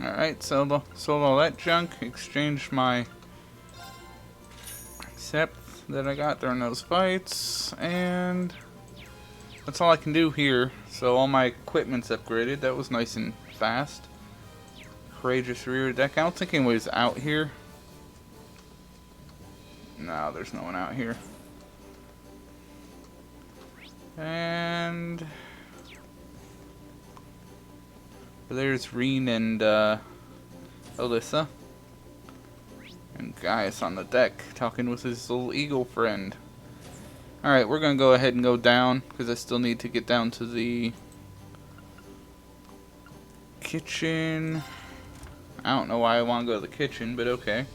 Alright, sold all that junk. Exchanged my accept that I got during those fights. And that's all I can do here. So all my equipment's upgraded. That was nice and fast. Courageous rear deck. I don't think anybody's out here. No, there's no one out here. And there's Reen and Alyssa. And Gaius on the deck talking with his little eagle friend. Alright, we're going to go ahead and go down because I still need to get down to the kitchen. I don't know why I want to go to the kitchen, but okay.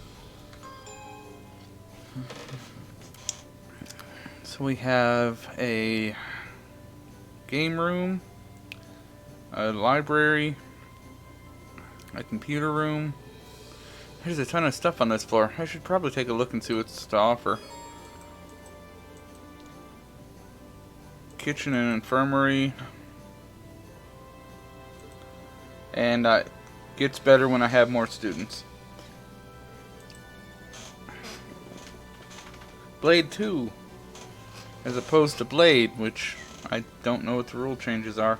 So we have a game room, a library, a computer room. There's a ton of stuff on this floor. I should probably take a look and see what's to offer. Kitchen and infirmary. And it gets better when I have more students. Blade 2. As opposed to Blade, which I don't know what the rule changes are.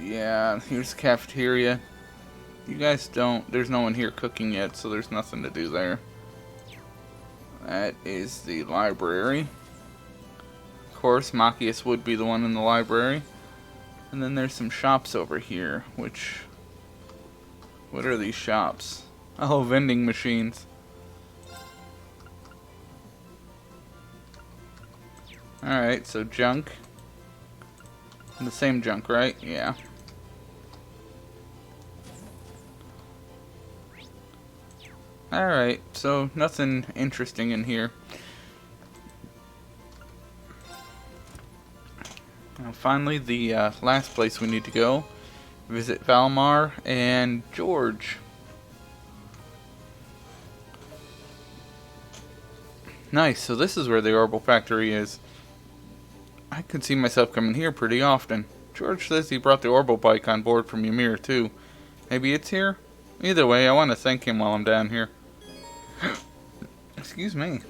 Yeah, here's the cafeteria. You guys don't... There's no one here cooking yet, so there's nothing to do there. That is the library. Of course, Machias would be the one in the library. And then there's some shops over here, which... What are these shops? Oh, vending machines. Alright, so junk. The same junk, right? Yeah. Alright, so nothing interesting in here. Now finally, the last place we need to go. Visit Valmar and George. Nice, so this is where the Orbital Factory is. I could see myself coming here pretty often. George says he brought the Orbital bike on board from Ymir too. Maybe it's here? Either way, I want to thank him while I'm down here. Excuse me.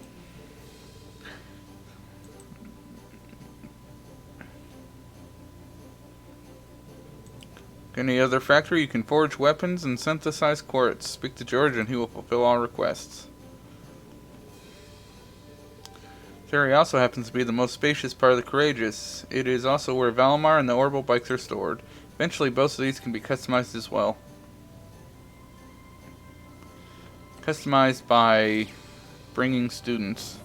Any other factory, you can forge weapons and synthesize quartz. Speak to George and he will fulfill all requests. Terry also happens to be the most spacious part of the Courageous. It is also where Valimar and the Orbital bikes are stored. Eventually, both of these can be customized as well. Customized by bringing students.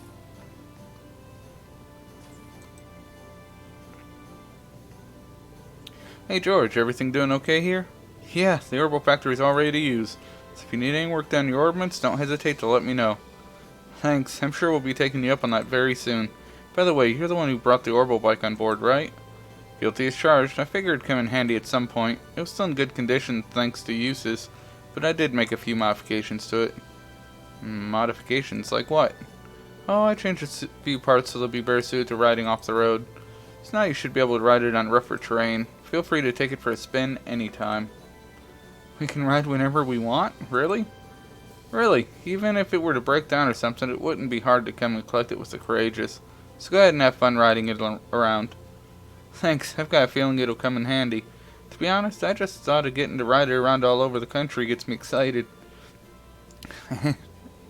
Hey George, everything doing okay here? Yeah, the Orbital Factory is all ready to use. So if you need any work done on your orbaments, don't hesitate to let me know. Thanks, I'm sure we'll be taking you up on that very soon. By the way, you're the one who brought the Orbital bike on board, right? Guilty as charged. I figured it'd come in handy at some point. It was still in good condition thanks to uses, but I did make a few modifications to it. Modifications? Like what? Oh, I changed a few parts so they'll be better suited to riding off the road. So now you should be able to ride it on rougher terrain. Feel free to take it for a spin anytime. We can ride whenever we want? Really? Really, even if it were to break down or something, it wouldn't be hard to come and collect it with the Courageous. So go ahead and have fun riding it around. Thanks, I've got a feeling it'll come in handy. To be honest, I just thought of getting to ride it around all over the country gets me excited.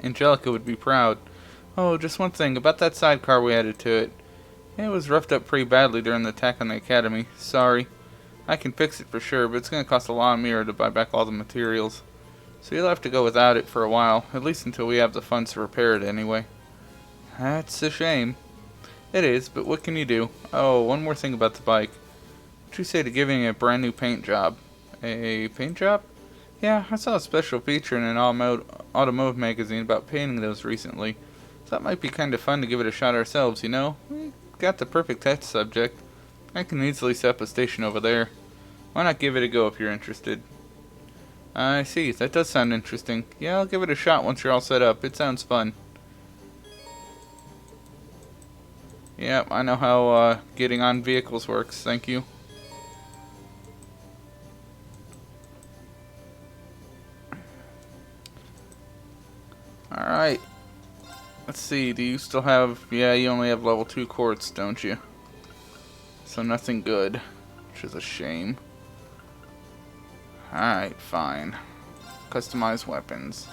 Angelica would be proud. Oh, just one thing, about that sidecar we added to it. It was roughed up pretty badly during the attack on the Academy. Sorry. I can fix it for sure, but it's going to cost a lot of mirror to buy back all the materials. So you'll have to go without it for a while, at least until we have the funds to repair it anyway. That's a shame. It is, but what can you do? Oh, one more thing about the bike. What'd you say to giving it a brand new paint job? A paint job? Yeah, I saw a special feature in an automotive magazine about painting those recently. Thought it might be kind of fun to give it a shot ourselves, you know? We got the perfect test subject. I can easily set up a station over there. Why not give it a go if you're interested? I see, that does sound interesting. Yeah, I'll give it a shot once you're all set up. It sounds fun. Yep, I know how getting on vehicles works, thank you. Let's see, do you still have... Yeah, you only have level 2 quartz, don't you? So nothing good, which is a shame. Alright, fine. Customize weapons.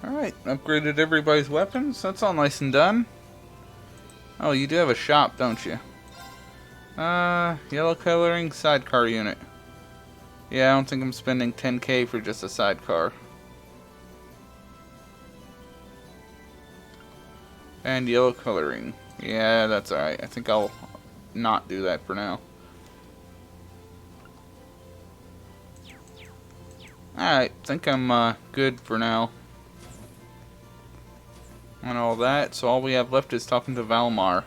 Alright, upgraded everybody's weapons. That's all nice and done. Oh, you do have a shop, don't you? Yellow coloring sidecar unit. Yeah, I don't think I'm spending 10k for just a sidecar. And yellow coloring. Yeah, that's alright. I think I'll not do that for now. Alright, I think I'm good for now. And all that, so all we have left is talking to Valmar.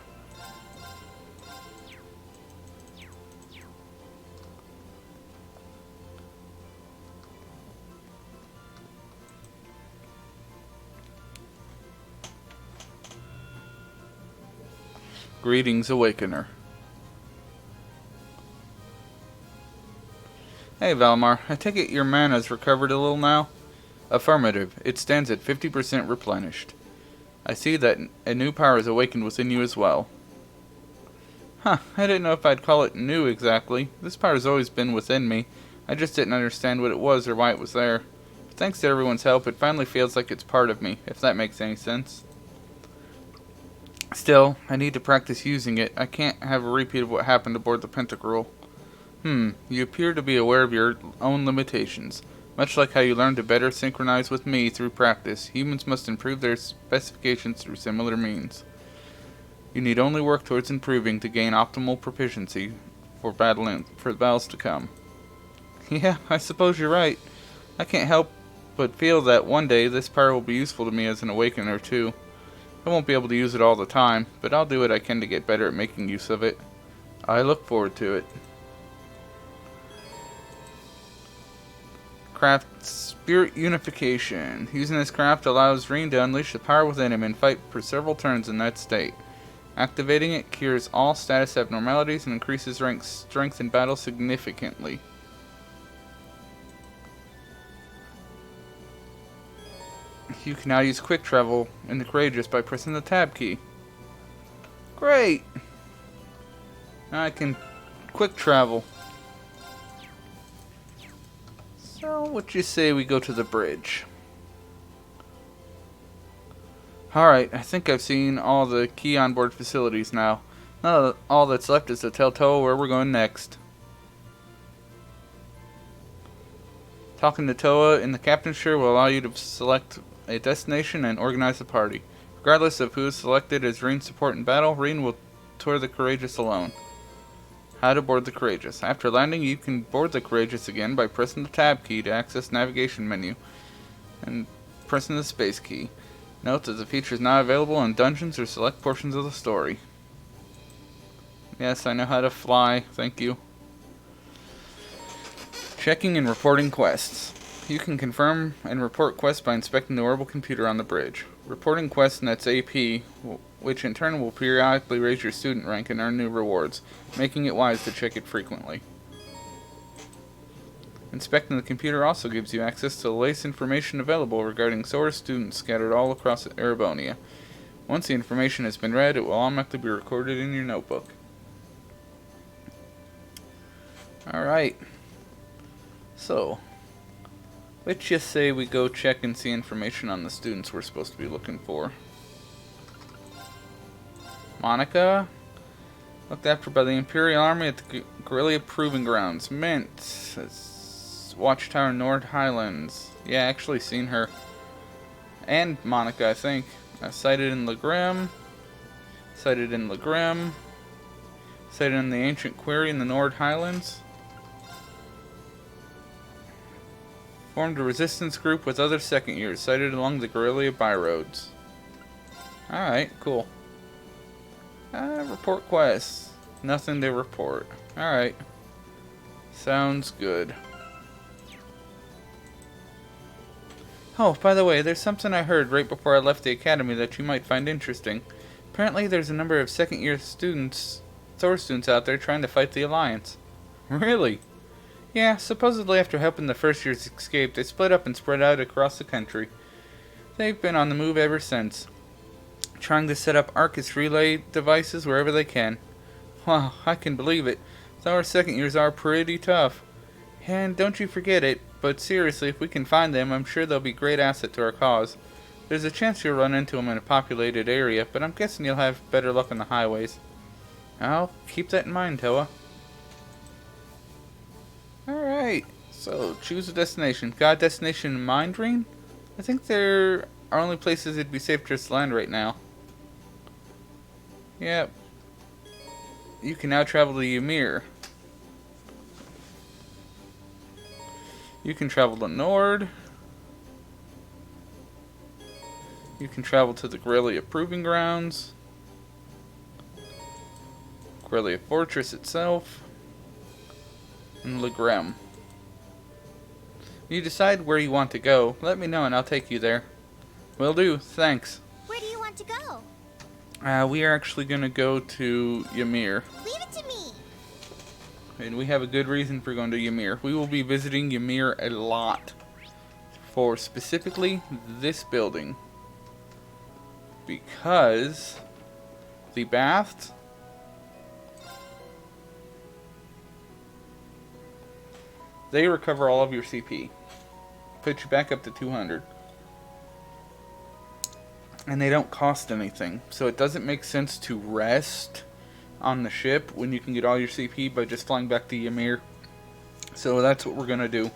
Greetings, Awakener. Hey Valmar, I take it your mana's recovered a little now? Affirmative. It stands at 50% replenished. I see that a new power is awakened within you as well. Huh, I didn't know if I'd call it new exactly. This power's always been within me. I just didn't understand what it was or why it was there. But thanks to everyone's help, it finally feels like it's part of me, if that makes any sense. Still, I need to practice using it. I can't have a repeat of what happened aboard the Pentacruel. You appear to be aware of your own limitations. Much like how you learn to better synchronize with me through practice, humans must improve their specifications through similar means. You need only work towards improving to gain optimal proficiency for the battles to come. Yeah, I suppose you're right. I can't help but feel that one day this power will be useful to me as an awakener too. I won't be able to use it all the time, but I'll do what I can to get better at making use of it. I look forward to it. Craft Spirit Unification. Using this craft allows Rean to unleash the power within him and fight for several turns in that state. Activating it cures all status abnormalities and increases rank strength in battle significantly. You can now use quick travel in the Courageous by pressing the tab key. Great! Now I can quick travel. So, what you say we go to the bridge? Alright, I think I've seen all the key onboard facilities now. Now all that's left is to tell Toa where we're going next. Talking to Toa in the captain's chair will allow you to select a destination and organize a party. Regardless of who is selected as Rean's support in battle, Rean will tour the Courageous alone. How to board the Courageous. After landing, you can board the Courageous again by pressing the tab key to access navigation menu and pressing the space key. Note that the feature is not available in dungeons or select portions of the story. Yes, I know how to fly. Thank you. Checking and reporting quests. You can confirm and report quests by inspecting the orbital computer on the bridge. Reporting quests nets AP, which in turn will periodically raise your student rank and earn new rewards, making it wise to check it frequently. Inspecting the computer also gives you access to the latest information available regarding SOAR students scattered all across Erebonia. Once the information has been read, it will automatically be recorded in your notebook. Alright. So, let's just say we go check and see information on the students we're supposed to be looking for. Monica, looked after by the Imperial Army at the Guerrilla Proving Grounds. Mint, Watchtower Nord Highlands. Yeah, actually seen her. And Monica, I think. Sighted in Legrim. Sighted in Legrim. Sighted in the Ancient Quarry in the Nord Highlands. Formed a resistance group with other second years, sighted along the Guerrilla byroads. Alright, cool. Report quests. Nothing to report. Alright. Sounds good. Oh, by the way, there's something I heard right before I left the academy that you might find interesting. Apparently there's a number of second-year students, Thor students out there trying to fight the Alliance. Really? Yeah, supposedly after helping the first years escape, they split up and spread out across the country. They've been on the move ever since, trying to set up Arcus relay devices wherever they can. Wow, I can believe it. Thor's second years are pretty tough. And don't you forget it, but seriously, if we can find them, I'm sure they'll be a great asset to our cause. There's a chance you'll run into them in a populated area, but I'm guessing you'll have better luck on the highways. I'll keep that in mind, Toa. Alright, so choose a destination. Got a destination in mind, Reen? I think there are only places it'd be safe to just land right now. Yep. You can now travel to Ymir. You can travel to Nord. You can travel to the Grelia Proving Grounds. Grelia Fortress itself. And Legrem. You decide where you want to go. Let me know and I'll take you there. Will do. Thanks. Where do you want to go? We are actually going to go to Ymir. Leave it to me. And we have a good reason for going to Ymir. We will be visiting Ymir a lot. For specifically this building. Because the baths they recover all of your CP. Put you back up to 200. And they don't cost anything. So it doesn't make sense to rest on the ship when you can get all your CP by just flying back to Ymir. So that's what we're going to do.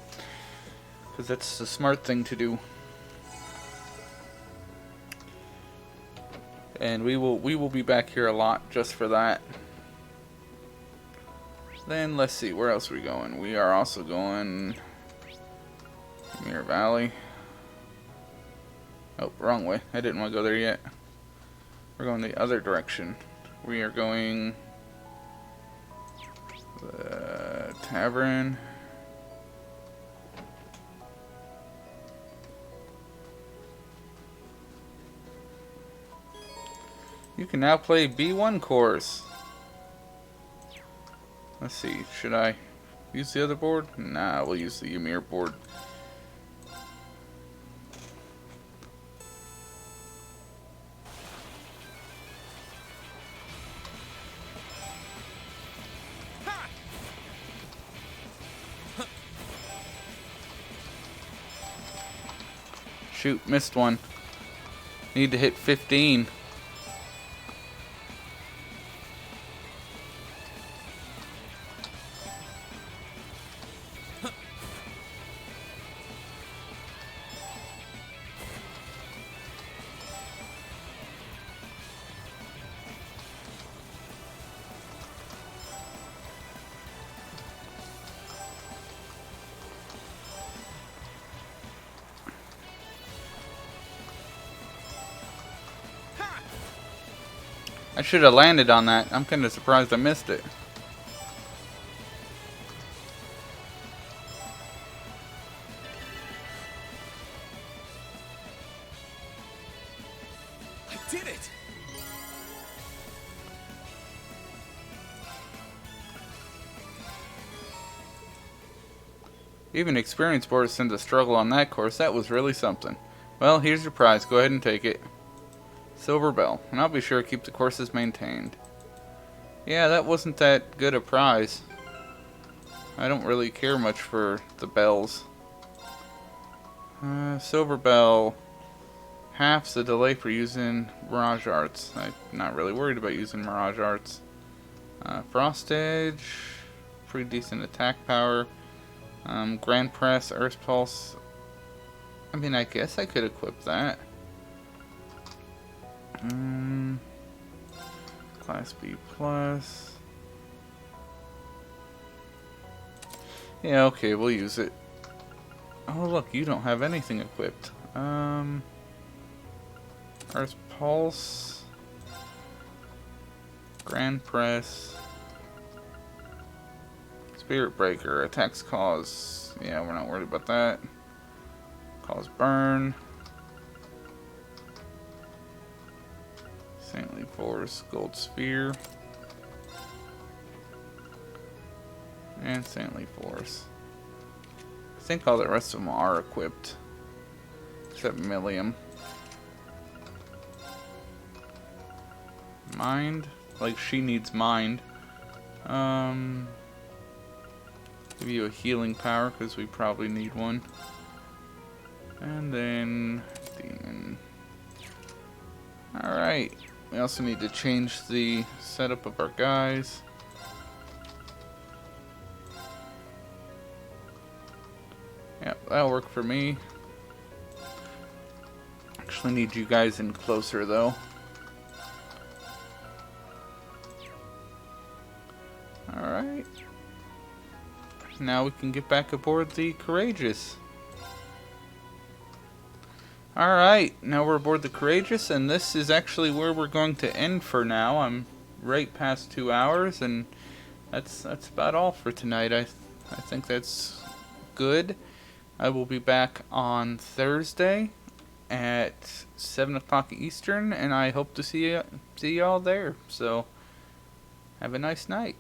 Because that's the smart thing to do. And we will be back here a lot just for that. Then let's see, where else are we going? We are also going Ymir Valley. Oh, wrong way. I didn't want to go there yet. We're going the other direction. We are going the tavern. You can now play B1 course. Let's see, should I use the other board? Nah, we'll use the Ymir board. Shoot, missed one. Need to hit 15. I should have landed on that. I'm kind of surprised I missed it. I did it! Even experienced boards tend to struggle on that course. That was really something. Well, here's your prize. Go ahead and take it. Silver Bell, and I'll be sure to keep the courses maintained. Yeah, that wasn't that good a prize. I don't really care much for the bells. Silver Bell halves the delay for using Mirage Arts. I'm not really worried about using Mirage Arts. Frost Edge, pretty decent attack power. Grand Press, Earth Pulse. I mean, I guess I could equip that. Class B plus. Yeah, okay, we'll use it. Oh, look, you don't have anything equipped. Earth Pulse. Grand Press. Spirit Breaker. Attacks cause. Yeah, we're not worried about that. Cause burn. Saintly Force, Gold Sphere. And Saintly Force. I think all the rest of them are equipped. Except Millium. Mind? Like, she needs mind. Give you a healing power, because we probably need one. And then... Demon. Alright. We also need to change the setup of our guys. Yep, that'll work for me. Actually need you guys in closer though. Alright. Now we can get back aboard the Courageous. Alright, now we're aboard the Courageous, and this is actually where we're going to end for now. I'm right past 2 hours, and that's about all for tonight. I think that's good. I will be back on Thursday at 7 o'clock Eastern, and I hope to see y'all there. So, have a nice night.